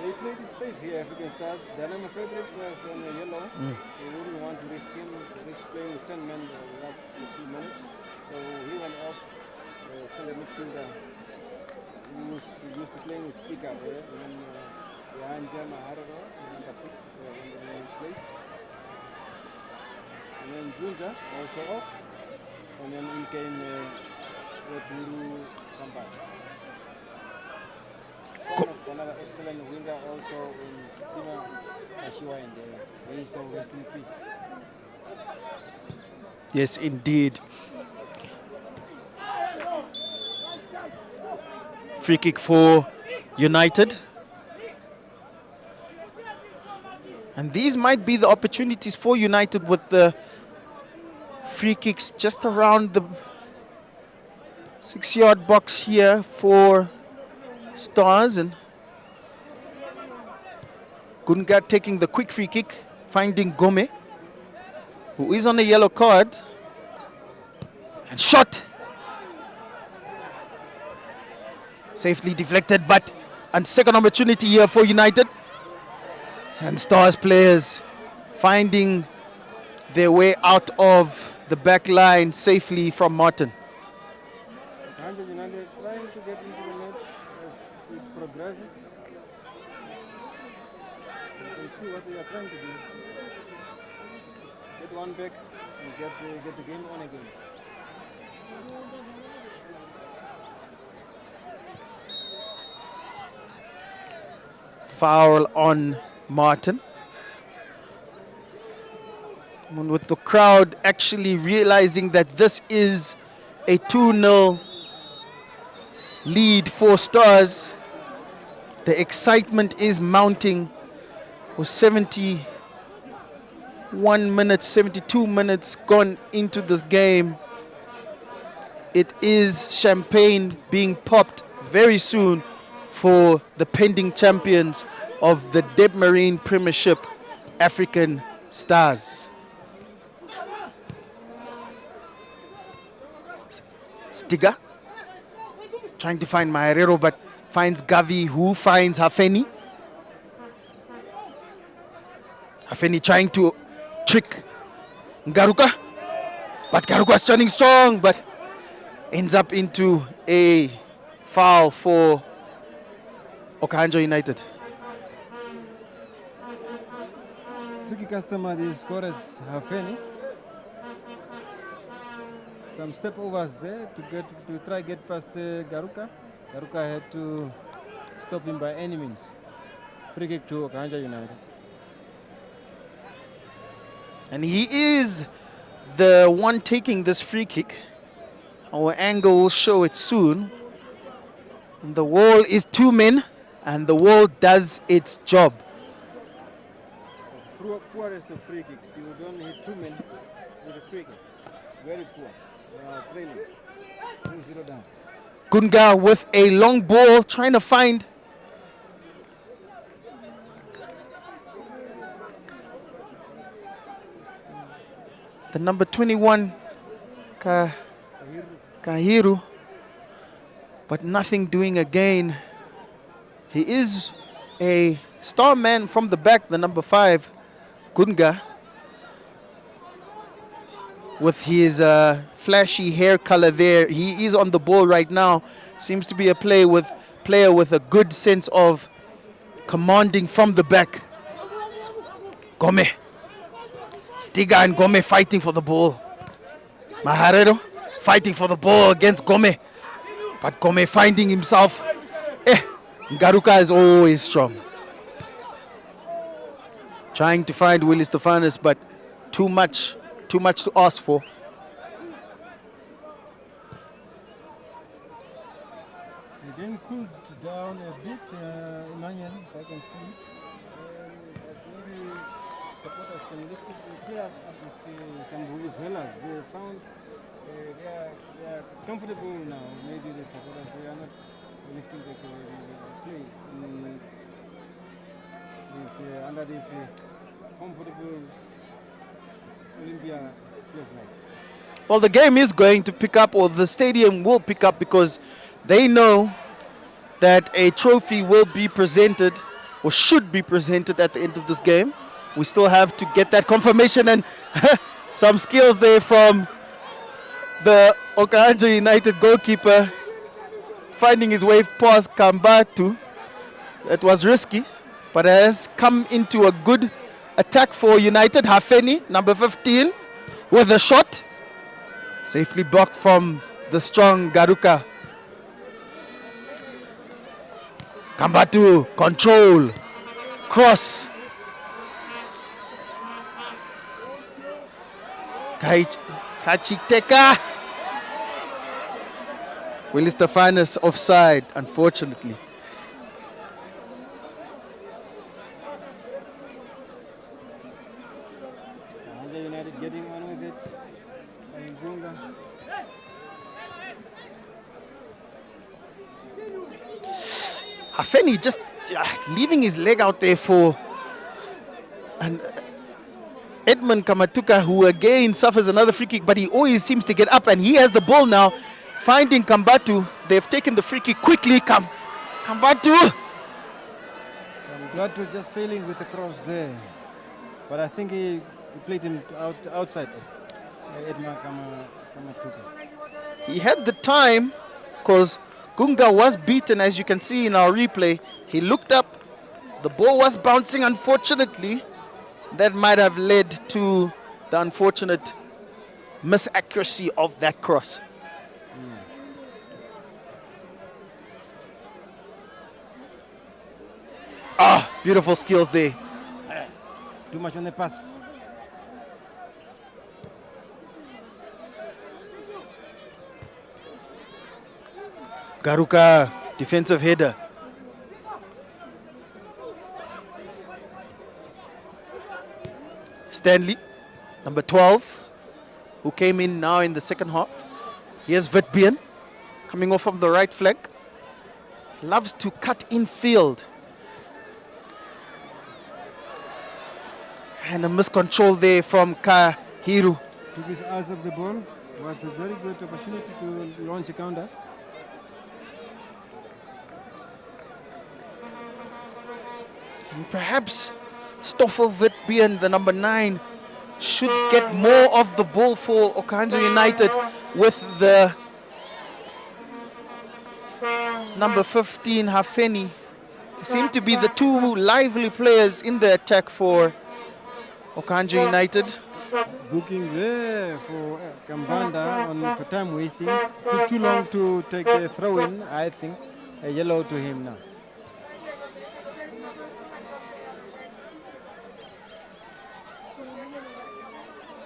They played it safe here, African Stars. Dynamo favorites was on the yellow. They wouldn't want to risk playing with 10 men the last 2 minutes. So he went off, center midfielder, who was used to playing with Stika there. And then Okahandja United, number 6, in his place. And then Junja also off. And then in came Guru Kambat. Another excellent winger also in Stima Ashiwa and he is so rest in peace. Yes, indeed. Free kick for United. And these might be the opportunities for United with the free kicks just around the 6-yard box here for Stars, and Gunga taking the quick free kick, finding Gome, who is on a yellow card, and shot. Safely deflected, but a second opportunity here for United. And Stars players finding their way out of the back line safely from Martin. Okahandja United trying to get into the match as it progresses. You can see what they are trying to do. Get one back and get the game on again. Foul on Martin. And with the crowd actually realizing that this is a 2-0 lead for Stars, the excitement is mounting. With 71 minutes, 72 minutes gone into this game, it is champagne being popped very soon for the pending champions of the Deb Marine Premiership, African Stars. Stiga trying to find Maherero, but finds Gavi, who finds Hafeni. Hafeni trying to trick Ngaruka, but Ngaruka standing strong, but ends up into a foul for Okahandja United. Tricky customer, the scorers Hafeni. Some step overs there to try get past Garuka. Garuka had to stop him by any means. Free kick to Okahandja United. And he is the one taking this free kick. Our angle will show it soon. And the wall is 2 men, and the wall does its job. Poorest of free kicks. You don't hit 2 men with a free kick. Very poor. Training. 2-0 down. Gunga with a long ball, trying to find the number 21, Kahiru, but nothing doing again. He is a star man from the back, the number 5, Gunga, with his flashy hair color there. He is on the ball right now. Seems to be a player with a good sense of commanding from the back. Gome. Stiga and Gome fighting for the ball. Maharero fighting for the ball against Gome. But Gome finding himself. Ngaruka is always strong. Trying to find Willie Stefanus, but too much to ask for. He then cooled down a bit, Emmanuel, if I can see. Maybe supporters can lift it, the players up with some Venezuelans. The sounds, they are comfortable now. Maybe the supporters, they are not lifting the play under this comfortable Olympia place like. Well, the game is going to pick up, or the stadium will pick up, because they know that a trophy will be presented or should be presented at the end of this game. We still have to get that confirmation, and some skills there from the Okahandja United goalkeeper, finding his way past Kambatu. It was risky, but has come into a good attack for United. Hafeni, number 15, with a shot. Safely blocked from the strong Garuka. Kambatu, control, cross. Kachiteka. Willie Stefanus offside, unfortunately. Okahandja United getting on with it. Gunga. Hafeni just leaving his leg out there for and Edmund Kamatuka, who again suffers another free kick, but he always seems to get up, and he has the ball now, finding Kambatu. They've taken the free kick quickly. Kambatu. Kambatu just failing with the cross there, but I think he played him outside. Edmund Kamatuka. He had the time because Gunga was beaten, as you can see in our replay. He looked up, the ball was bouncing, unfortunately. That might have led to the unfortunate misaccuracy of that cross. Ah, beautiful skills there. Too much on the pass. Garuka, defensive header. Stanley, number 12, who came in now in the second half. Here's Vitbian, coming off from the right flank. Loves to cut in field. And a miscontrol there from Kahiru. Took his eyes off the ball. Was a very good opportunity to launch a counter. And perhaps Stoffel Vitbian, the number 9, should get more of the ball for Okahandja United with the number 15, Hafeni. Seem to be the two lively players in the attack for Okahandja United. Booking there for Kambanda for time wasting. Took too long to take a throw in, I think. A yellow to him now.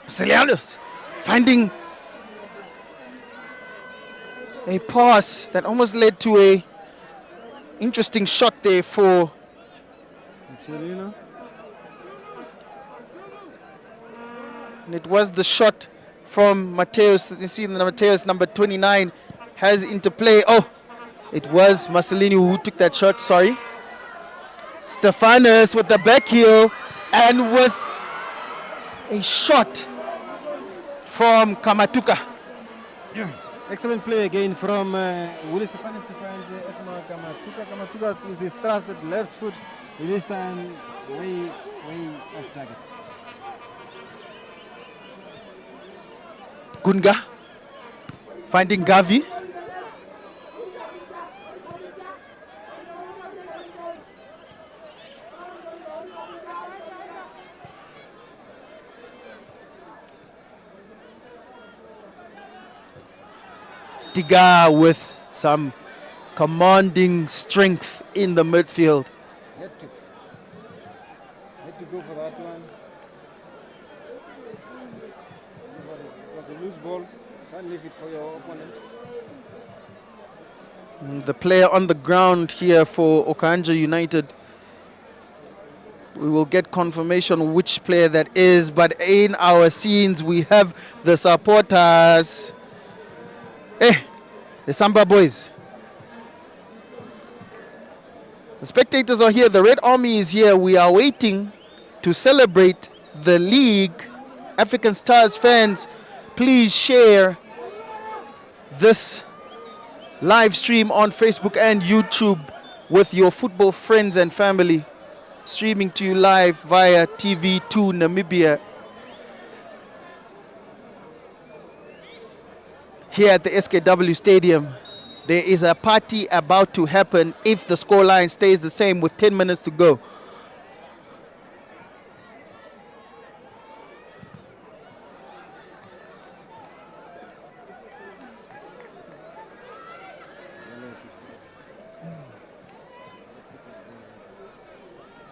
Celianos finding a pass that almost led to a interesting shot there for Chelino. and it was the shot from Mateus. You see the Mateus number 29 has interplay. Oh, it was Marcelini who took that shot, sorry. Stefanus with the back heel and with a shot from Kamatuka. Yeah. Excellent play again from Willie Stefanus to find Edmund Kamatuka. Kamatuka with this trusted left foot, this time way off target. Gunga finding Gavi. Stiga with some commanding strength in the midfield. Had to go for that one. It was a loose ball. Can't leave it for your opponent. The player on the ground here for Okahandja United. We will get confirmation which player that is, but in our scenes we have the supporters. The Samba boys. The spectators are here. The Red Army is here. We are waiting to celebrate the league. African Stars fans, please share this live stream on Facebook and YouTube with your football friends and family. streaming to you live via TV2 Namibia here at the SKW Stadium. There is a party about to happen if the scoreline stays the same with 10 minutes to go.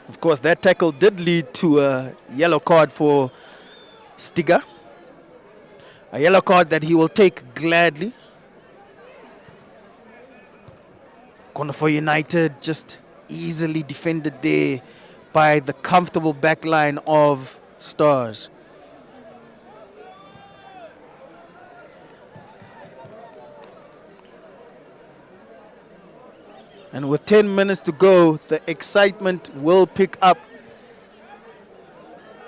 Of course, that tackle did lead to a yellow card for Stiga. A yellow card that he will take gladly. Corner for United, just easily defended there by the comfortable back line of Stars. And with 10 minutes to go, the excitement will pick up.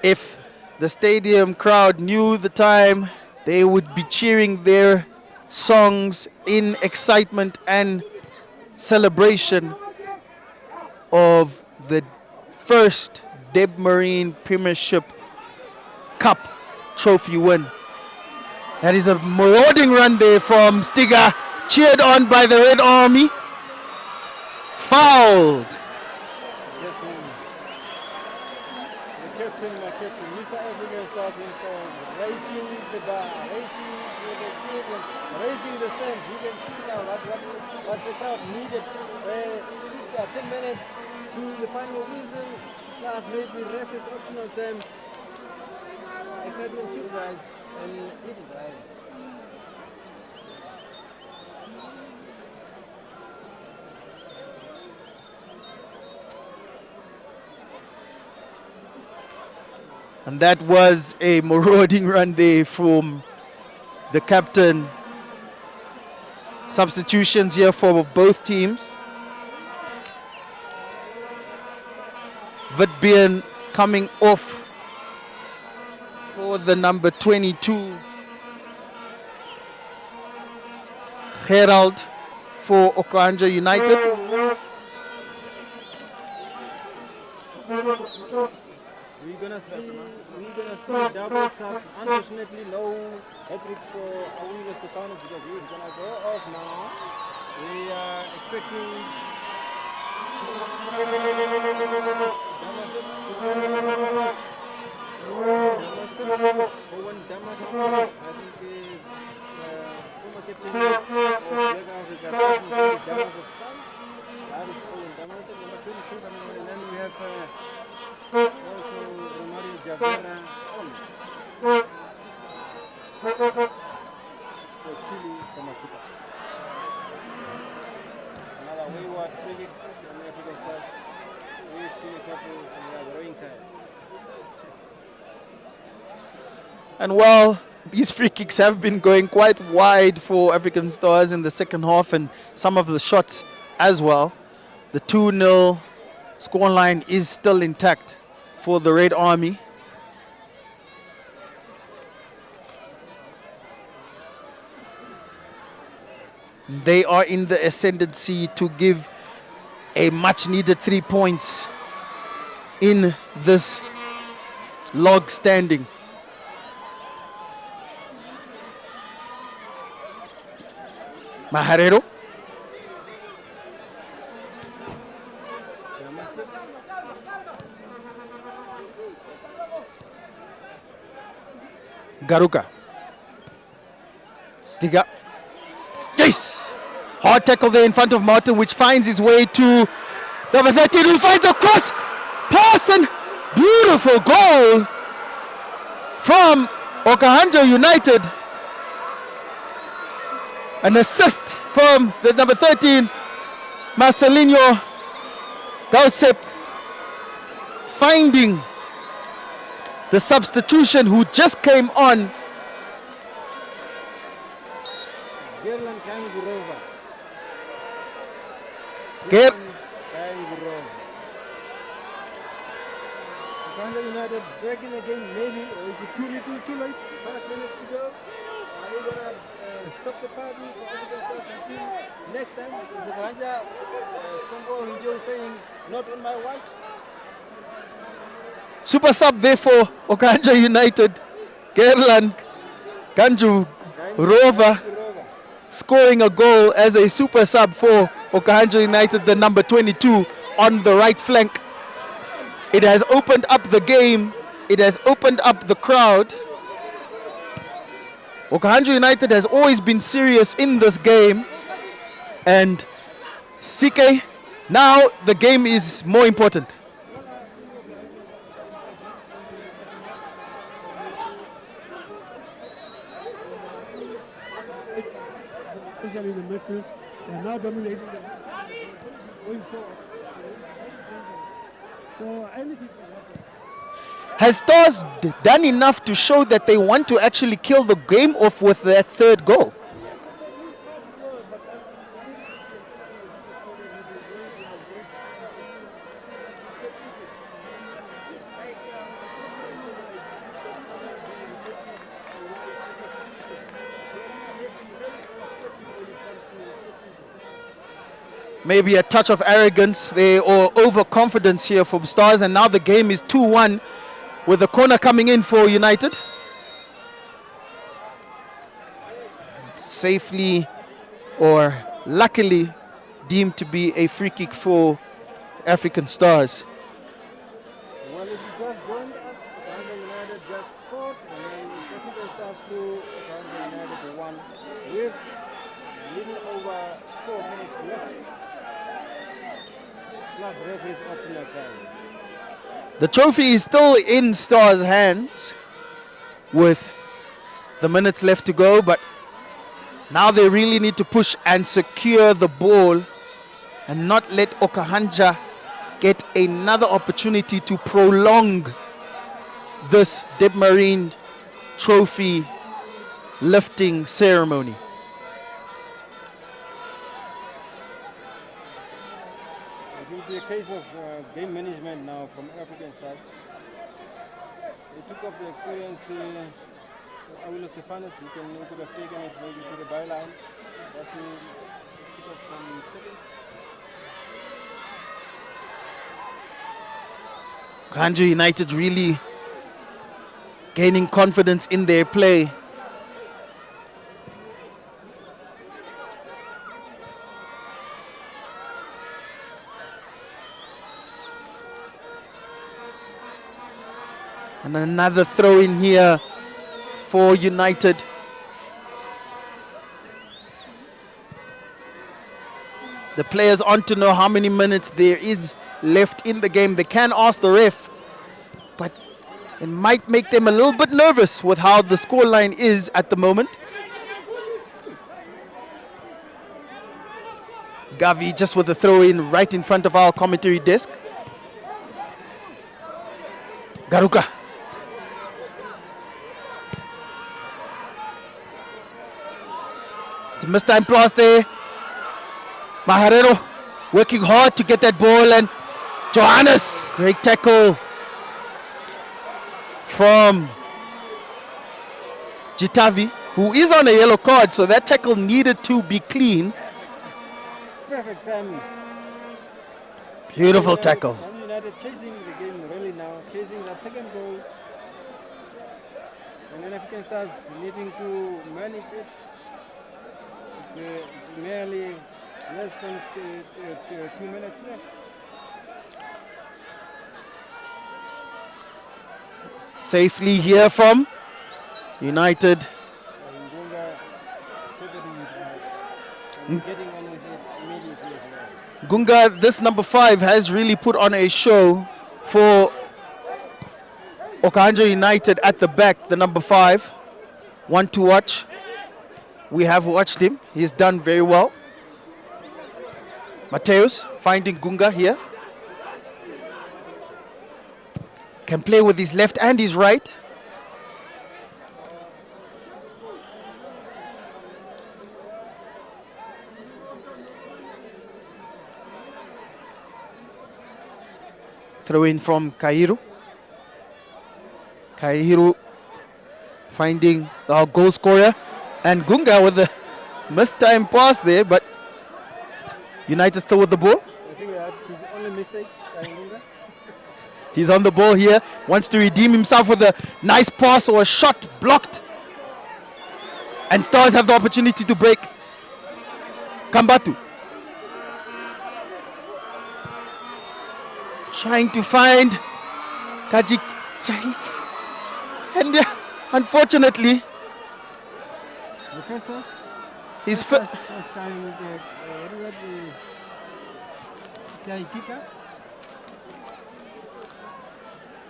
If the stadium crowd knew the time, they would be cheering their songs in excitement and celebration of the first Deb Marine Premiership Cup trophy win. That is a marauding run there from Stiga, cheered on by the Red Army. Fouled. My captain, Mr. African Stars himself, racing the bar, racing the stadium, racing the stands. You can see now what the crowd needed. 10 minutes to the final whistle, plus maybe referee's optional time. Excitement should rise, and it is rising. And that was a marauding run there from the captain. Substitutions here for both teams. Vitbeen coming off for the number 22. Gerald for Okahandja United. We're gonna see double sub. Unfortunately, low hat-trick for Awila Stefano because he's gonna go off now. We are expecting Owen Damascus. I think is former captain of Black Africa. Damascus' son. That is Owen Damascus, number 22 coming on, and then we have. Also, Romario Javera on for Chile Kamachuka. Another wayward frigate from the African Stars. We've seen a couple in the rowing time. And well, these free kicks have been going quite wide for African Stars in the second half, and some of the shots as well. The 2-0 scoreline is still intact for the Red Army. They are in the ascendancy to give a much needed 3 points in this log standing. Maharero. Garuka. Stiga. Yes! Hard tackle there in front of Martin, which finds his way to number 13, who finds a cross pass, and beautiful goal from Okahandja United. An assist from the number 13, Marcelinho Gausep, finding the substitution who just came on. Gerland Kangurova. Ger- Kangurova. Okahandja United back in the game, maybe, or is it too little, too late? 5 minutes to go. Are we gonna stop the party for African Stars until next time? Because Okahandja, Stombo Hijo saying, not on my watch. Super sub there for Okahandja United. Gerland Ganju Rova scoring a goal as a super sub for Okahandja United, the number 22 on the right flank. It has opened up the game. It has opened up the crowd. Okahandja United has always been serious in this game. And CK, now the game is more important. Especially in the midfield, they are now dominating the going forward. So anything can happen. Has Stars done enough to show that they want to actually kill the game off with that third goal? Maybe a touch of arrogance there or overconfidence here from Stars, and now the game is 2-1 with the corner coming in for United. Safely or luckily deemed to be a free kick for African Stars. Well, if you just joined us, Okahandja United just scored, and then African Stars 2, Okahandja United 1, with little over 4 minutes left. Plus referee's optional time. The trophy is still in Stars' hands with the minutes left to go, but now they really need to push and secure the ball and not let Okahandja get another opportunity to prolong this Deb Marine trophy lifting ceremony. It will be a case of game management now from African Stars. They took up the experience to Awilo Stefanos. We could have taken it maybe to the byline. But we took up some seconds. Okahandja United really gaining confidence in their play. And another throw in here for United. The players want to know how many minutes there is left in the game. They can ask the ref, but it might make them a little bit nervous with how the scoreline is at the moment. Gavi just with a throw in right in front of our commentary desk. Garuka. It's a mistime pass there. Maharero working hard to get that ball, and Johannes, great tackle from Jitavi, who is on a yellow card, so that tackle needed to be clean. Perfect timing. Beautiful tackle. Man United chasing the game really now, chasing that second goal. And then African Stars needing to manage it. Merely less than 2 minutes left. Safely here from United. Ngunga setting it right and getting on with it immediately as well. Gunga, this number 5, has really put on a show for Okahandja United at the back, the number 5. One to watch. We have watched him. He's done very well. Mateus finding Gunga here. Can play with his left and his right. Throw in from Kairu. Kairu finding our goal scorer. And Gunga with the missed time pass there, but United still with the ball. I think that's his only mistake, Ngunga. He's on the ball here. Wants to redeem himself with a nice pass or a shot blocked. And Stars have the opportunity to break. Kambatu. Trying to find Kajik Chai. And unfortunately, The first toss, his first time Chai kicker,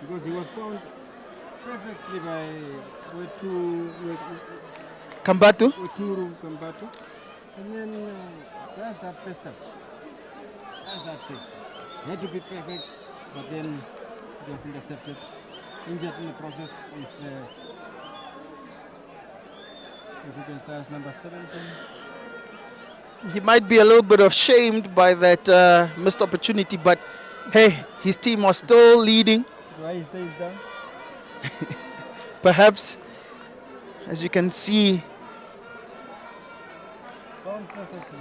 because he was found perfectly by Kambatu. Uturu Kambatu, and then that's that first touch. That's that first touch. Had to be perfect, but then it was intercepted. Injured in the process is African Stars number 17. He might be a little bit ashamed by that missed opportunity, but hey, his team was still leading. Why he stays down? Perhaps, as you can see, Found perfectly.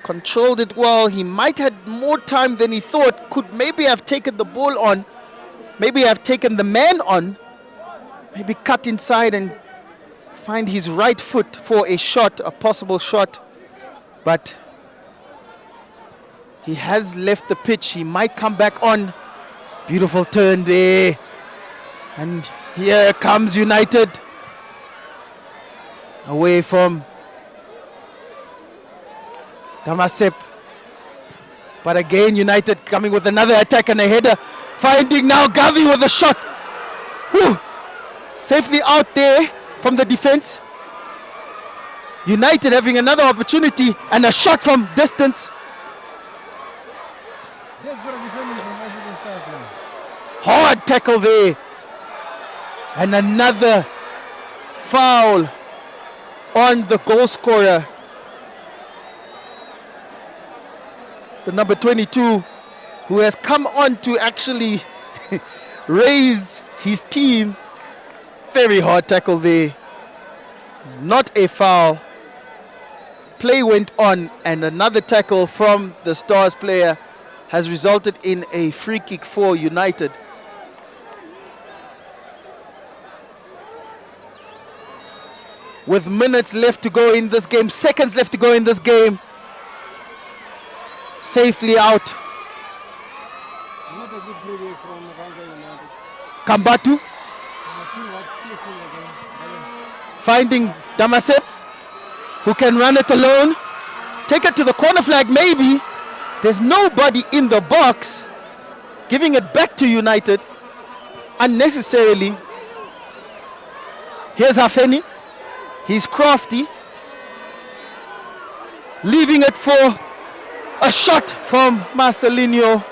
controlled it well. He might had more time than he thought. Could maybe have taken the ball on, maybe have taken the man on, maybe cut inside and find his right foot for a shot, a possible shot. But he has left the pitch. He might come back on. Beautiful turn there. And here comes United. Away from Damasep. But again, United coming with another attack and a header. Finding now Gavi with a shot. Whew. Safely out there from the defense. United having another opportunity and a shot from distance. Desperate defending from African Stars now. Hard tackle there. And another foul on the goal scorer. The number 22, who has come on to actually raise his team. Very hard tackle there. Not a foul. Play went on, and another tackle from the Stars player has resulted in a free kick for United. With minutes left to go in this game, seconds left to go in this game, safely out. Not a good play there from Okahandja United. Kambatu Number 2 was chasing again. finding Damasep, who can run it alone. Take it to the corner flag, maybe. There's nobody in the box. Giving it back to United unnecessarily. Here's Hafeni. He's crafty. Leaving it for a shot from Marcelinho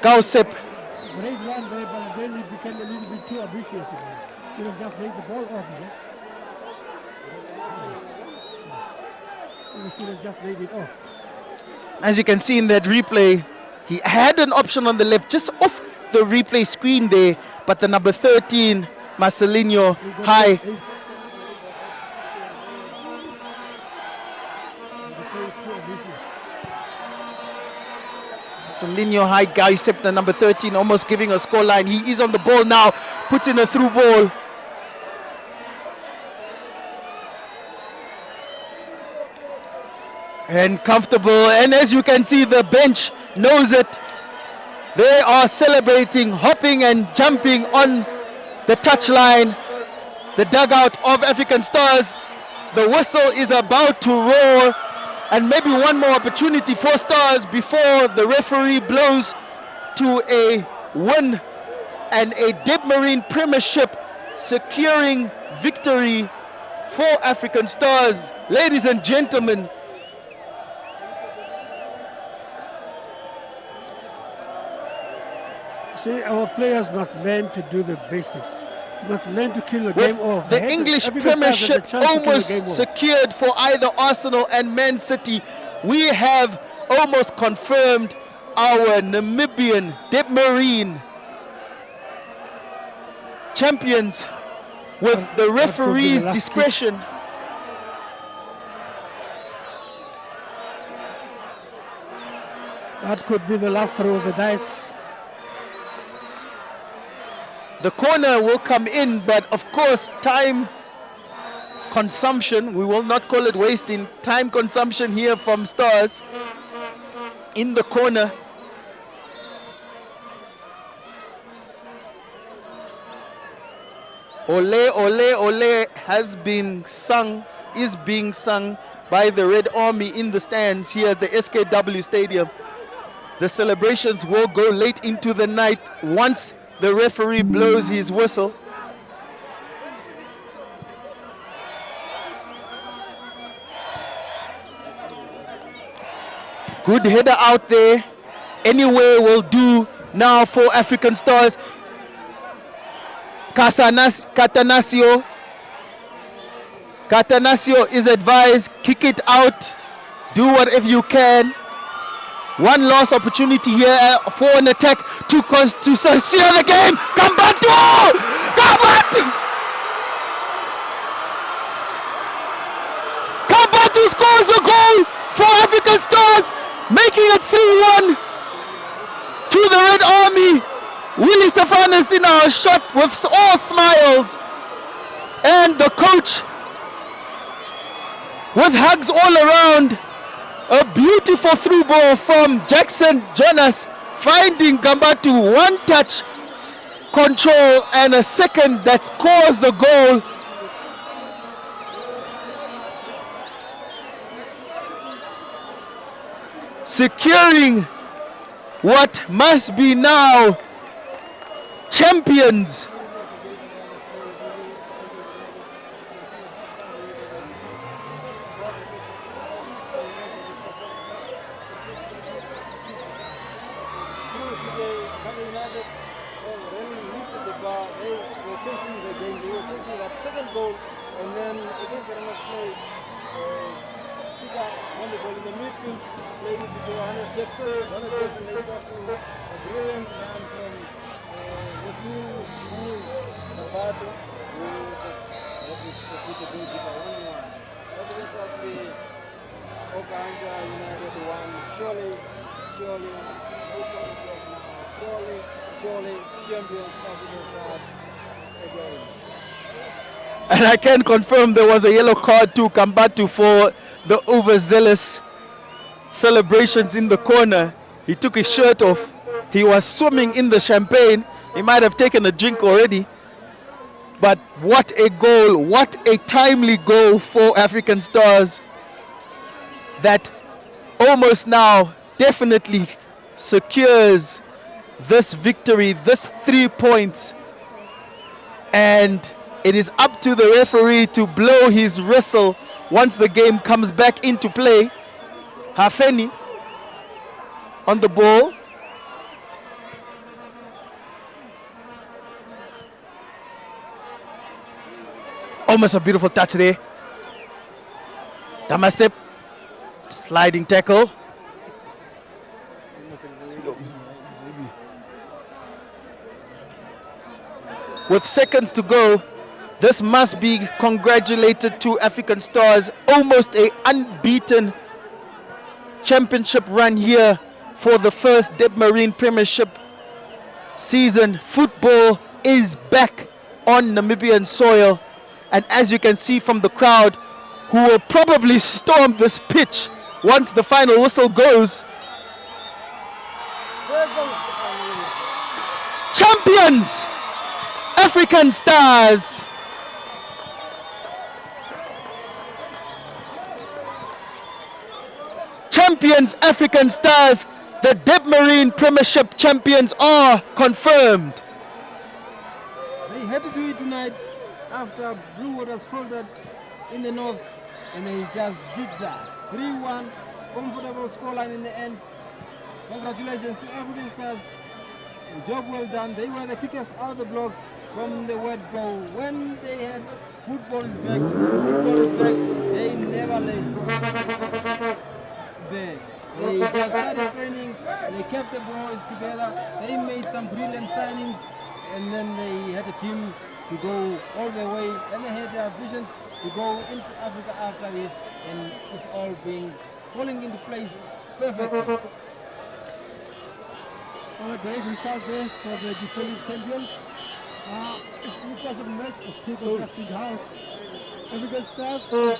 Gausep. Great run there, but then he became a little bit too ambitious. He was just make the ball off. He should have just made it off. As you can see in that replay, he had an option on the left, just off the replay screen there, but the number 13, Marcelinho, high. Marcelinho high, Gausep, the number 13, almost giving a scoreline. He is on the ball now, puts in a through ball. And comfortable, and as you can see, the bench knows it. They are celebrating, hopping and jumping on the touchline, the dugout of African Stars. The whistle is about to roar, and maybe one more opportunity for Stars before the referee blows to a win and a Deb Marine Premiership securing victory for African Stars. Ladies and gentlemen, See, our players must learn to do the basics. Must learn to kill the game off. the English Premiership almost secured for either Arsenal and Man City, we have almost confirmed our Namibian Deb Marine champions with the referee's discretion. That could be the last throw of the dice. The corner will come in, but of course time consumption, we will not call it wasting, time consumption here from Stars in the corner. Ole, ole, ole has been sung, is being sung by the Red Army in the stands here at the SKW Stadium. The celebrations will go late into the night once the referee blows his whistle. Good header out there. Anyway will do now for African Stars. Catanasio is advised, kick it out, do whatever you can. One last opportunity here for an attack to seal the game. Kambatu! Kambatu scores the goal for African Stars, making it 3-1 to the Red Army. Willie Stefanus in our shot with all smiles, and the coach with hugs all around. A beautiful through ball from Jackson Jonas, finding Kambatu, one touch control and a second that scores the goal. Securing what must be now champions. Okahandja United won. Surely champions African Stars again. And I can confirm there was a yellow card to Kambatu for the overzealous celebrations in the corner. He took his shirt off. He was swimming in the champagne. He might have taken a drink already. But what a goal, what a timely goal for African Stars that almost now definitely secures this victory, this 3 points. And it is up to the referee to blow his whistle once the game comes back into play. Hafeni on the ball. Almost a beautiful touch there. Damasep, sliding tackle. With seconds to go, this must be congratulated to African Stars. Almost a unbeaten championship run here for the first Deb Marine Premiership season. Football is back on Namibian soil. And as you can see from the crowd, who will probably storm this pitch once the final whistle goes. Champions! African Stars! Champions, African Stars! The Deb Marine Premiership champions are confirmed. They had to do it tonight after Blue Waters folded in the north, and they just did that. 3-1, comfortable scoreline in the end. Congratulations to African Stars. Job well done. They were the quickest out of the blocks from the word go. When they had football is back, they never left. They just started training, they kept the boys together, they made some brilliant signings, and then they had a team to go all the way, and they had their visions to go into Africa after this, and it's all falling into place perfectly. A great result there for the defending champions. It was a match of two contrasting halves. African Stars took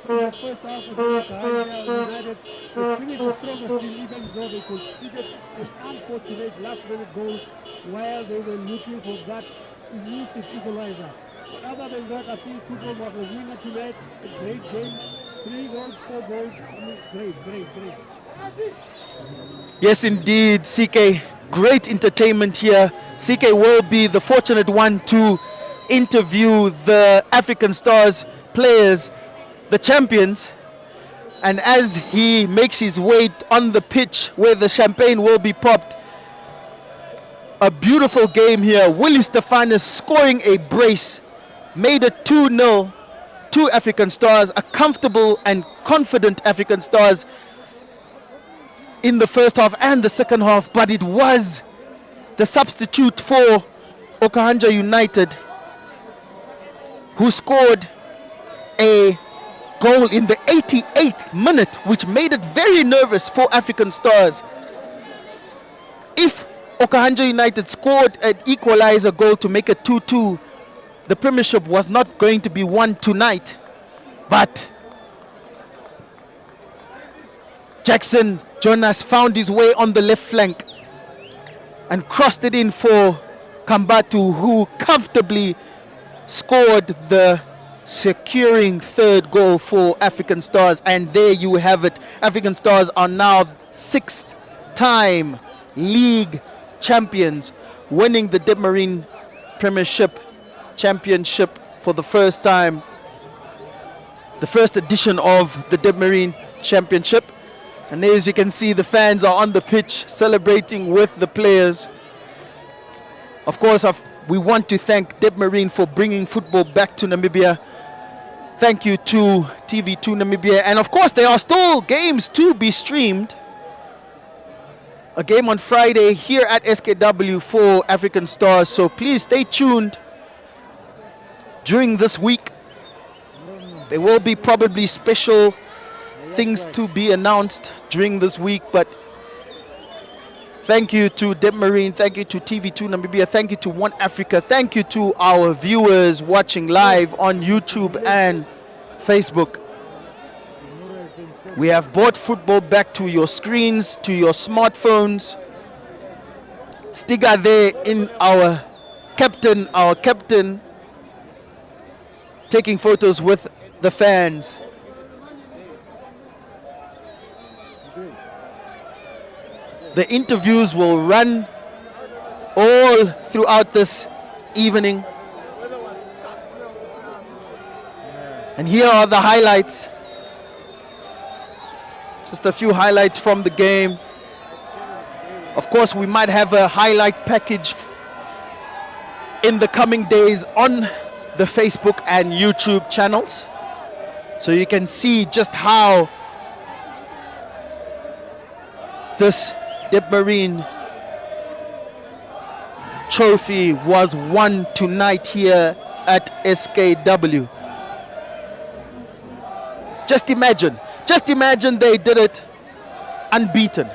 in the first half against Okahandja United. They finished the strongest team even though they conceded an unfortunate last-minute goal while they were looking for that elusive equalizer. But other than that, I think football was a winner tonight. A great game. 3 goals, 4 goals. I mean, great. Yes, indeed, CK. Great entertainment here. CK will be the fortunate one to interview the African Stars players, the champions. And as he makes his way on the pitch where the champagne will be popped, a beautiful game here. Willie Stefanus scoring a brace, made it 2-0 to African Stars, a comfortable and confident African Stars in the first half and the second half, but it was the substitute for Okahandja United who scored a goal in the 88th minute, which made it very nervous for African Stars. If Okahandja United scored an equalizer goal to make it 2-2, the Premiership was not going to be won tonight. But Jackson Jonas found his way on the left flank and crossed it in for Kambatu, who comfortably scored the securing third goal for African Stars. And there you have it. African Stars are now 6th-time league champions, winning the Dipmarine Premiership Championship for the first time. The first edition of the Dipmarine Championship. And as you can see, the fans are on the pitch celebrating with the players. Of course, we want to thank Dipmarine for bringing football back to Namibia. Thank you to TV2 Namibia. And of course, there are still games to be streamed. A game on Friday here at SKW for African Stars. So please stay tuned during this week. There will be probably special things to be announced during this week, but thank you to Dipmarine, thank you to TV2 Namibia, thank you to One Africa, thank you to our viewers watching live on YouTube and Facebook. We have brought football back to your screens, to your smartphones. Stiga there in our captain taking photos with the fans. The interviews will run all throughout this evening. And here are the highlights. Just a few highlights from the game. Of course, we might have a highlight package in the coming days on the Facebook and YouTube channels, so you can see just how this Dipmarine trophy was won tonight here at SKW. Just imagine they did it unbeaten.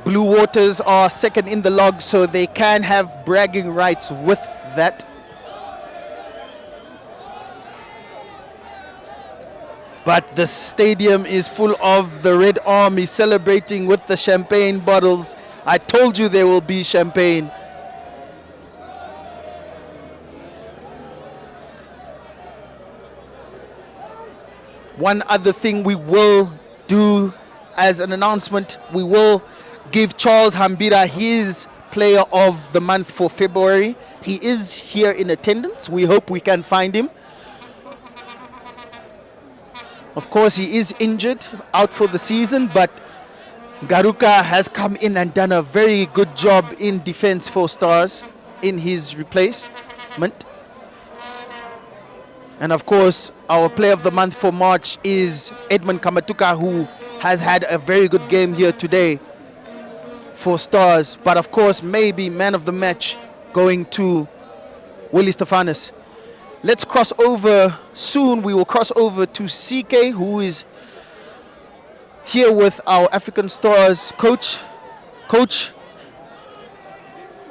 Blue Waters are second in the log, so they can have bragging rights with that. But the stadium is full of the Red Army celebrating with the champagne bottles. I told you there will be champagne. One other thing we will do as an announcement, we will give Charles Hambira his player of the month for February. He is here in attendance. We hope we can find him. Of course, he is injured, out for the season, but Garuka has come in and done a very good job in defense for Stars in his replacement. And of course, our player of the month for March is Edmund Kamatuka, who has had a very good game here today for Stars. But of course, maybe man of the match going to Willie Stefanus. Let's cross over soon. We will cross over to CK, who is here with our African Stars coach. Coach,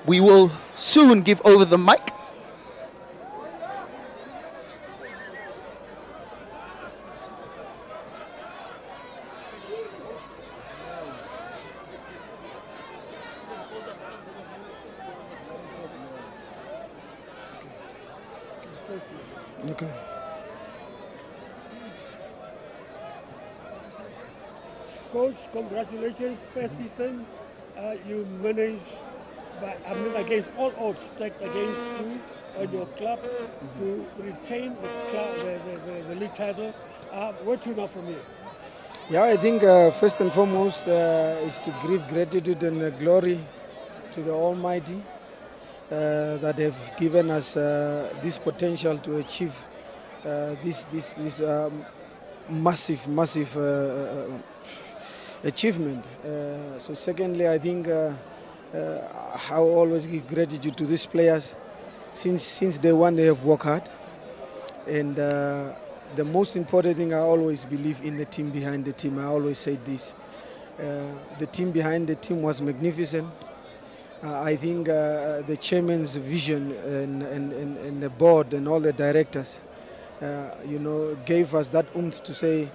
we will soon give over the mic. Okay. Coach, congratulations. First season, you managed, against all odds, stacked against you and your club to retain the league title. Where to now from here? Yeah, I think first and foremost is to give gratitude and glory to the Almighty that have given us this potential to achieve this massive achievement. So secondly, I think I will always give gratitude to these players. Since day one, they have worked hard, and the most important thing, I always believe in the team behind the team. I always say this: the team behind the team was magnificent. I think the chairman's vision and the board and all the directors, gave us that oomph to say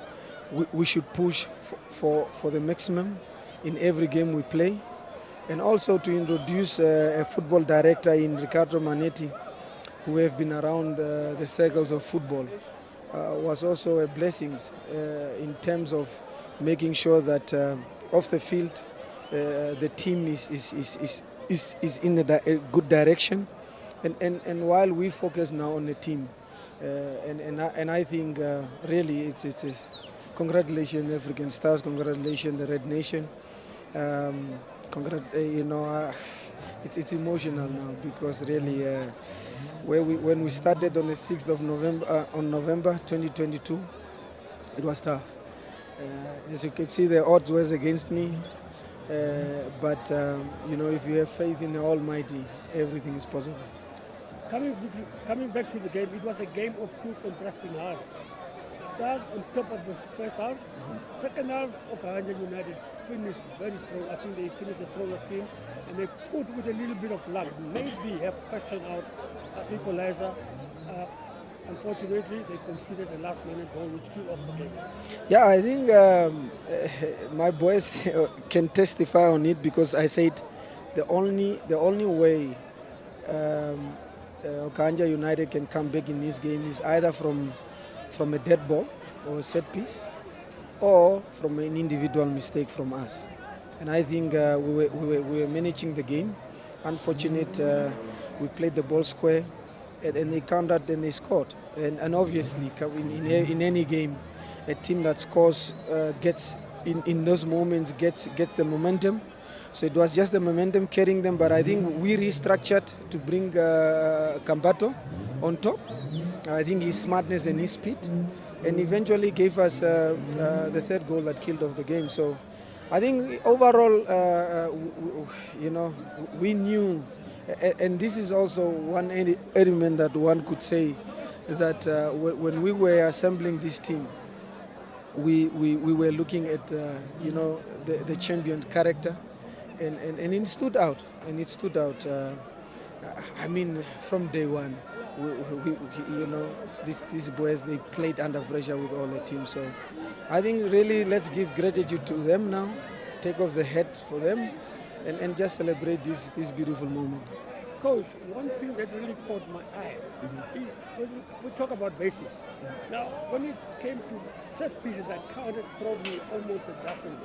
we should push for the maximum in every game we play, and also to introduce a football director in Ricardo Manetti, who have been around the circles of football, was also a blessing in terms of making sure that off the field the team is in a good direction, and while we focus now on the team, and I think really it's congratulations African Stars, congratulations the Red Nation. It's emotional now because really when we started on the 6th of November 2022, it was tough. As you can see, the odds was against me, but if you have faith in the Almighty, everything is possible. Coming back to the game, it was a game of two contrasting halves. Stars on top of the first half. Second half, Okahandja United finished very strong. I think they finished the strongest team, and they could, with a little bit of luck, maybe have questioned out an equalizer. Unfortunately, they conceded the last-minute goal, which killed off the game. Yeah, I think my boys can testify on it, because I said the only way Okahandja United can come back in this game is either from a dead ball or a set piece, or from an individual mistake from us. And I think we were managing the game. Unfortunate, we played the ball square, and they countered and they scored. And obviously, in any game, a team that scores gets in those moments gets the momentum. So it was just the momentum carrying them. But I think we restructured to bring Kambato on top. I think his smartness and his speed, and eventually gave us the third goal that killed off the game. So I think overall, we knew, and this is also one element that one could say, that when we were assembling this team, we were looking at the champion character, and it stood out. I mean, from day one, these boys, they played under pressure with all the team. So I think really let's give gratitude to them now, take off the hat for them, and just celebrate this beautiful moment. Coach, one thing that really caught my eye is when we talk about basics. Now, when it came to set pieces, I counted probably almost a dozen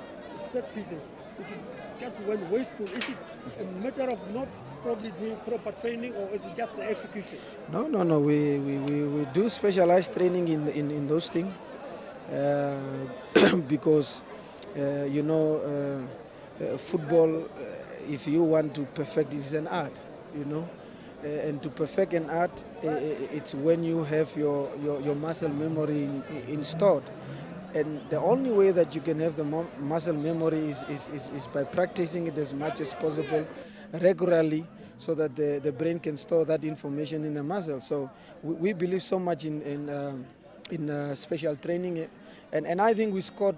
set pieces, which is just went wasteful. Is it a matter of not probably doing proper training, or is it just the execution? No. We do specialized training in those things because football, if you want to perfect, is an art. And to perfect an art, it's when you have your muscle memory installed. And the only way that you can have the muscle memory is by practicing it as much as possible regularly, so that the brain can store that information in the muscle. So we believe so much in in special training, and I think we scored.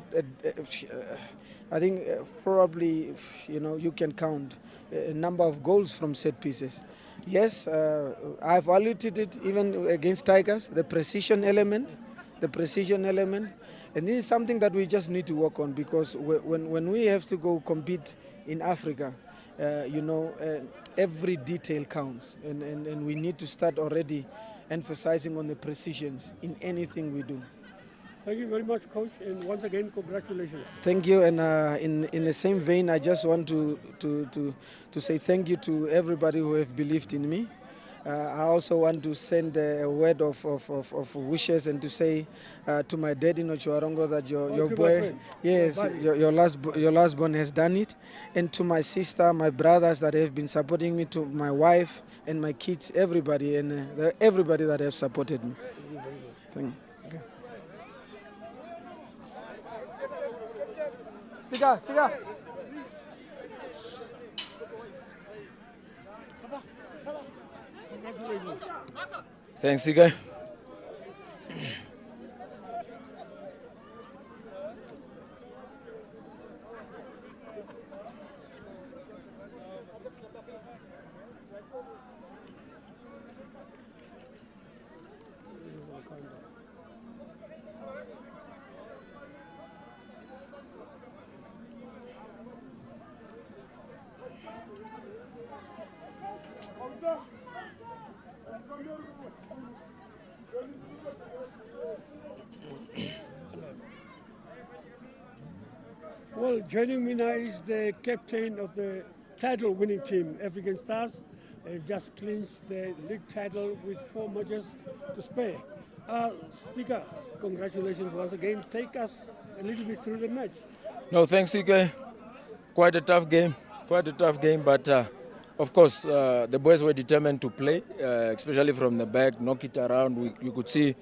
I think probably, you can count a number of goals from set pieces. Yes, I've valued it even against Tigers, the precision element, and this is something that we just need to work on, because when we have to go compete in Africa, every detail counts, and we need to start already emphasizing on the precisions in anything we do. Thank you very much, Coach, and once again, congratulations. Thank you, and in the same vein, I just want to say thank you to everybody who have believed in me. I also want to send a word of wishes and to say to my dad in Ochuarongo that your boy, yes, your last born has done it, and to my sister, my brothers that have been supporting me, to my wife and my kids, everybody, and everybody that have supported me. Thank you. Okay. Sticker. Congratulations. Thanks, Ike. Well, joining me now is the captain of the title-winning team, African Stars. They've just clinched the league title with 4 matches to spare. Sticker, congratulations once again. Take us a little bit through the match. No, thanks, Ike. Quite a tough game, but of course, the boys were determined to play, especially from the back, knock it around. You could see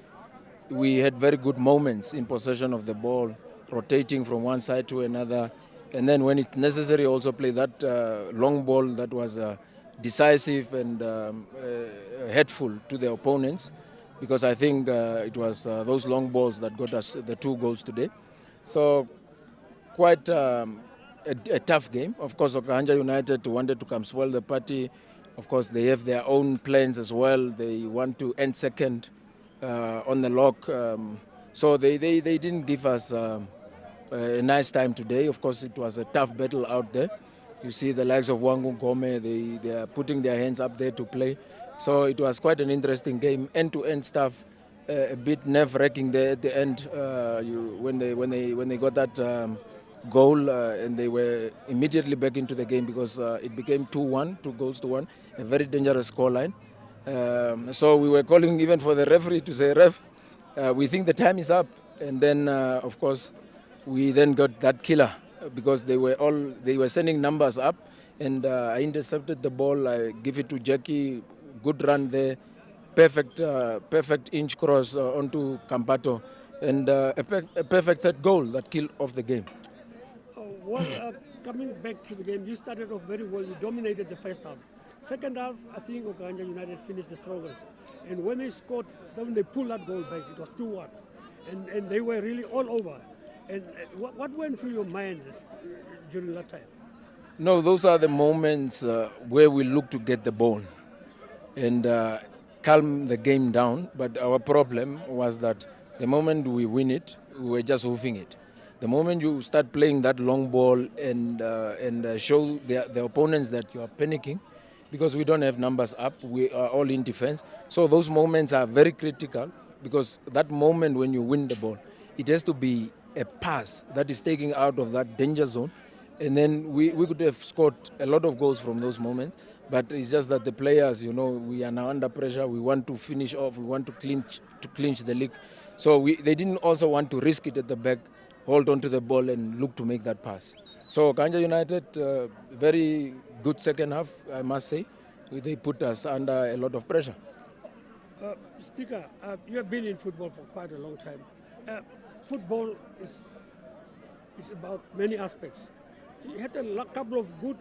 we had very good moments in possession of the ball, rotating from one side to another, and then when it's necessary, also play that long ball that was decisive and hurtful to the opponents, because I think it was those long balls that got us the 2 goals today. So quite a tough game. Of course, Okahandja United wanted to come spoil the party. Of course, they have their own plans as well. They want to end second on the lock. So they didn't give us a nice time today. Of course, it was a tough battle out there. You see the likes of Wangu Gome, they are putting their hands up there to play. So it was quite an interesting game, end-to-end stuff, a bit nerve-wracking there at the end when they got that goal and they were immediately back into the game, because it became 2-1, 2 goals to 1, a very dangerous scoreline. So we were calling even for the referee to say, ref, we think the time is up. And then, of course, we then got that killer, because they were sending numbers up, and I intercepted the ball. I give it to Jackie, good run there, perfect inch cross onto Campato, and a perfect third goal that killed off the game. Coming back to the game, you started off very well. You dominated the first half. Second half, I think Okahandja United finished the strongest. And when they scored, when they pulled that goal back, it was 2-1. And they were really all over. And what went through your mind during that time? No, those are the moments where we look to get the ball and calm the game down. But our problem was that the moment we win it, we were just hoofing it. The moment you start playing that long ball and show the opponents that you are panicking, because we don't have numbers up, we are all in defense. So those moments are very critical, because that moment when you win the ball, it has to be a pass that is taking out of that danger zone. And then we could have scored a lot of goals from those moments. But it's just that the players, we are now under pressure. We want to finish off. We want to clinch the league. So they didn't also want to risk it at the back, hold on to the ball and look to make that pass. So Okahandja United, very good second half, I must say. They put us under a lot of pressure. Sticker, you have been in football for quite a long time. Football is about many aspects. You had a couple of good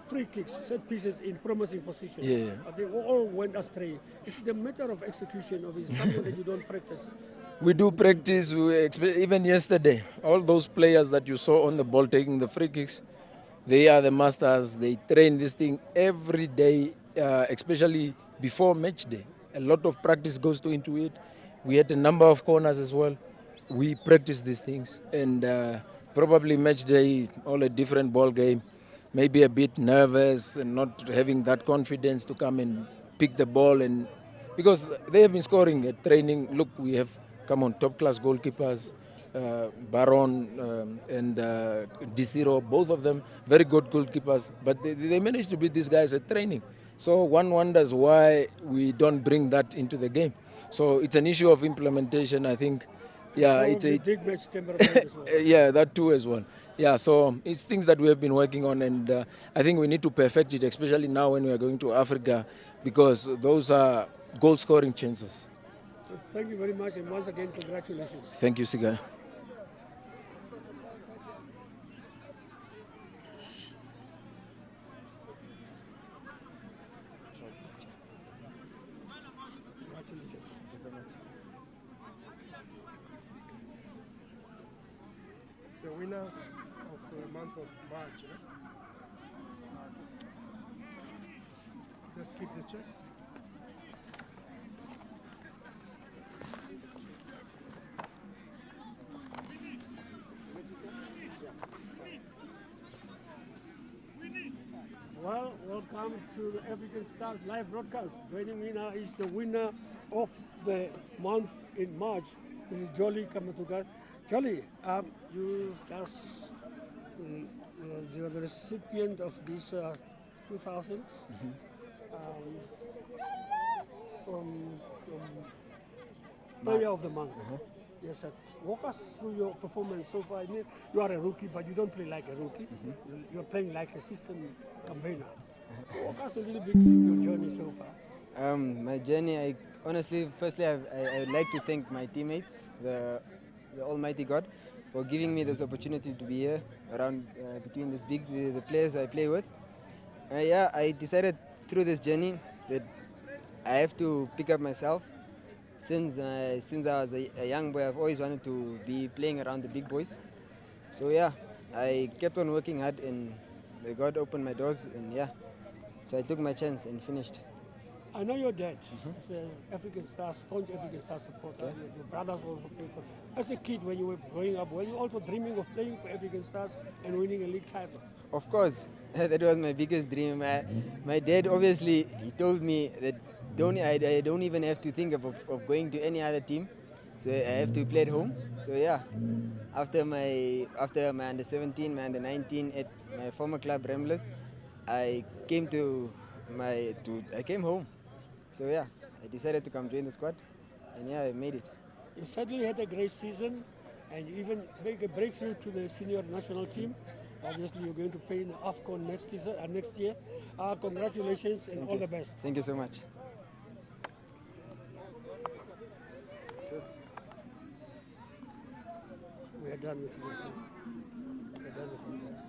free kicks, set pieces in promising positions. Yeah. They all went astray. Is it a matter of execution, or is it something that you don't practice? We do practice, even yesterday. All those players that you saw on the ball taking the free kicks, they are the masters. They train this thing every day, especially before match day. A lot of practice goes into it. We had a number of corners as well. We practice these things, and probably match day, all a different ball game. Maybe a bit nervous and not having that confidence to come and pick the ball, and because they have been scoring at training. Look, we have come on top class goalkeepers. Baron and Disiro, both of them very good goalkeepers, but they managed to beat these guys at training. So one wonders why we don't bring that into the game. So it's an issue of implementation, I think. Yeah, it's a big match temperament as well. yeah, that too as well. Yeah, so it's things that we have been working on, and I think we need to perfect it, especially now when we are going to Africa, because those are goal-scoring chances. So thank you very much, and once again, congratulations. Thank you, Siga. The winner of the month of March. Just keep the check. Well, welcome to the African Stars live broadcast. Joining me now is the winner of the month in March. This is Jolly Kamatuka. Jolly, you just you're the recipient of this 2000 from Player of the Month. Yes, sir. Walk us through your performance so far. I mean, you are a rookie, but you don't play like a rookie. You're playing like a seasoned campaigner. Walk us a little bit through your journey so far. My journey, firstly, I would like to thank my teammates, the Almighty God, for giving me this opportunity to be here around between the players I play with. I decided through this journey that I have to pick up myself. Since I was a young boy, I've always wanted to be playing around the big boys. So I kept on working hard, and God opened my doors, and so I took my chance and finished. I know your dad is an African Stars, staunch African Stars supporter. Okay. Your brothers also play for. As a kid, when you were growing up, were you also dreaming of playing for African Stars and winning a league title? Of course, that was my biggest dream. My dad, obviously, he told me that I don't even have to think of going to any other team, so I have to play at home. So after my under 17, my under 19 at my former club Ramblers, I came home. So I decided to come join the squad, and I made it. You certainly had a great season, and you even make a breakthrough to the senior national team. Obviously, you're going to play in the AFCON next year. Congratulations and all the best. Thank you so much. We are done with you. We are done with you guys.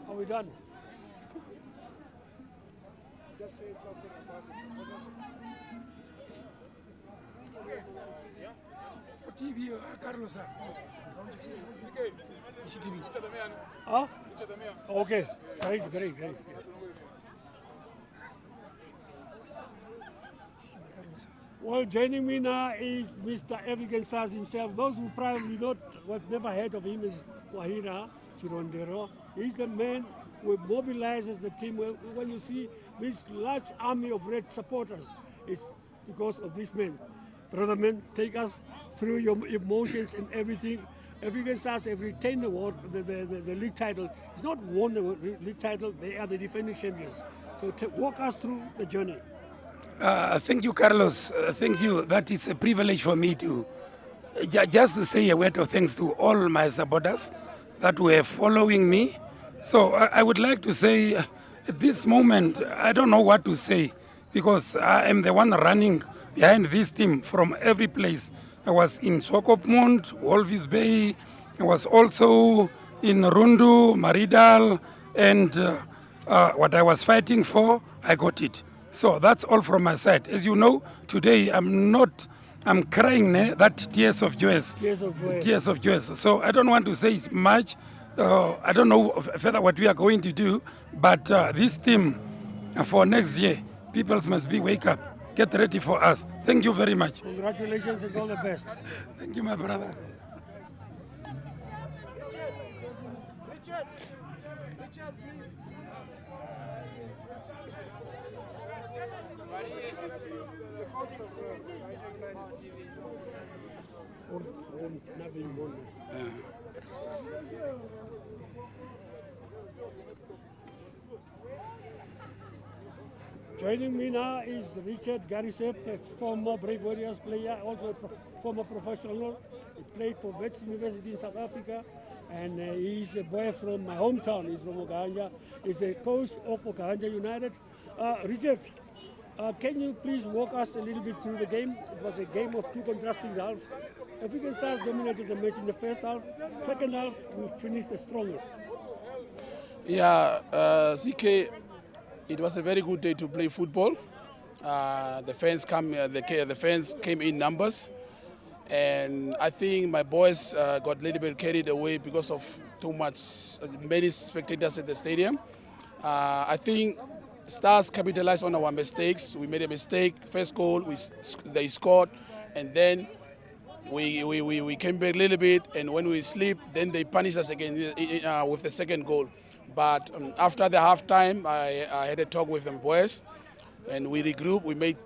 Are we done? Just say something about the TV, Carlos. Huh? Okay, great. Well, joining me now is Mr. African Stars himself. Those who probably never heard of him is Wahira Chirondero. He's the man who mobilizes the team. When you see this large army of red supporters, it's because of this man. Brother man, take us through your emotions and everything. African Stars have retained the league title. It's not won the league title, they are the defending champions. So walk us through the journey. Thank you, Carlos. Thank you. That is a privilege for me to just to say a word of thanks to all my supporters that were following me. So I would like to say at this moment, I don't know what to say because I am the one running behind this team from every place. I was in Swakopmund, Walvis Bay. I was also in Rundu, Maridal, and what I was fighting for, I got it. So that's all from my side. As you know, today I'm crying that tears of joy. Tears of joy. Tears of joy. So I don't want to say much. I don't know further what we are going to do, but this team for next year, people must be wake up. Get ready for us. Thank you very much. Congratulations and all the best. Thank you, my brother. Joining me now is Richard Garisep, a former Brave Warriors player, also a former professional. He played for Wits University in South Africa, and he's a boy from my hometown. He's from Okahandja. He's the coach of Okahandja United. Richard, can you please walk us a little bit through the game? It was a game of two contrasting halves. African Stars dominated the match in the first half. Second half, we finished the strongest. Yeah, CK, it was a very good day to play football. The fans came in numbers, and I think my boys got a little bit carried away because of many spectators at the stadium. I think Stars capitalized on our mistakes. We made a mistake. First goal, they scored, and then we came back a little bit, and when we sleep, then they punish us again with the second goal. But after the halftime, I had a talk with them boys, and we regrouped. We made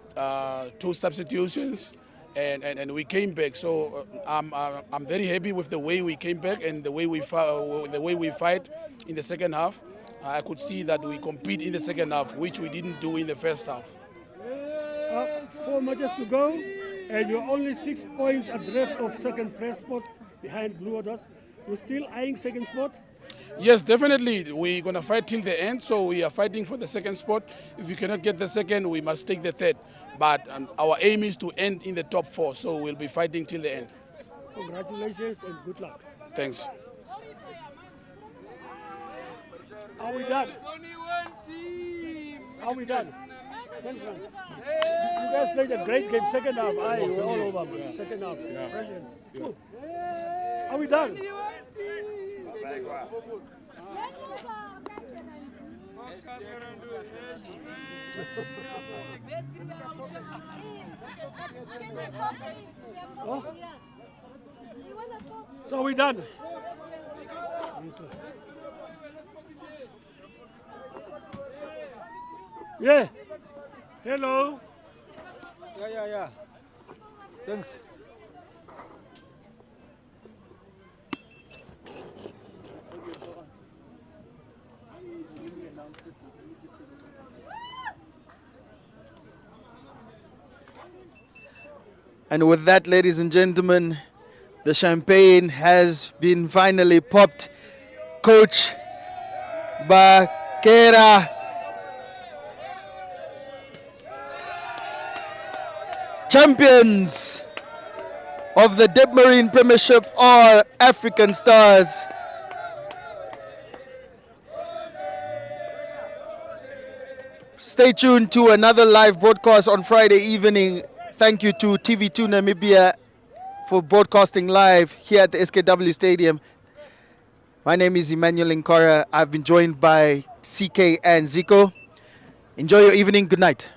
2 substitutions, and we came back. So I'm very happy with the way we came back and the way we fight in the second half. I could see that we compete in the second half, which we didn't do in the first half. 4 matches to go, and you're only 6 points adrift of second place spot behind Blue Waters. You're still eyeing second spot? Yes, definitely. We're going to fight till the end, so we are fighting for the second spot. If we cannot get the second, we must take the third. But our aim is to end in the top 4, so we'll be fighting till the end. Congratulations and good luck. Thanks. Are we done? Are we done? Thanks, man. You guys played a great game. Second half, you were all over, man. Second half, brilliant. Woo. Are we done? Oh? So are we done? Yeah. Hello. Yeah. Thanks. And with that, ladies and gentlemen, the champagne has been finally popped. Coach Bakera, champions of the Dipmarine Premiership are African Stars. Stay tuned to another live broadcast on Friday evening. Thank you to TV2 Namibia for broadcasting live here at the SKW Stadium. My name is Emmanuel Nkora. I've been joined by CK and Zico. Enjoy your evening. Good night.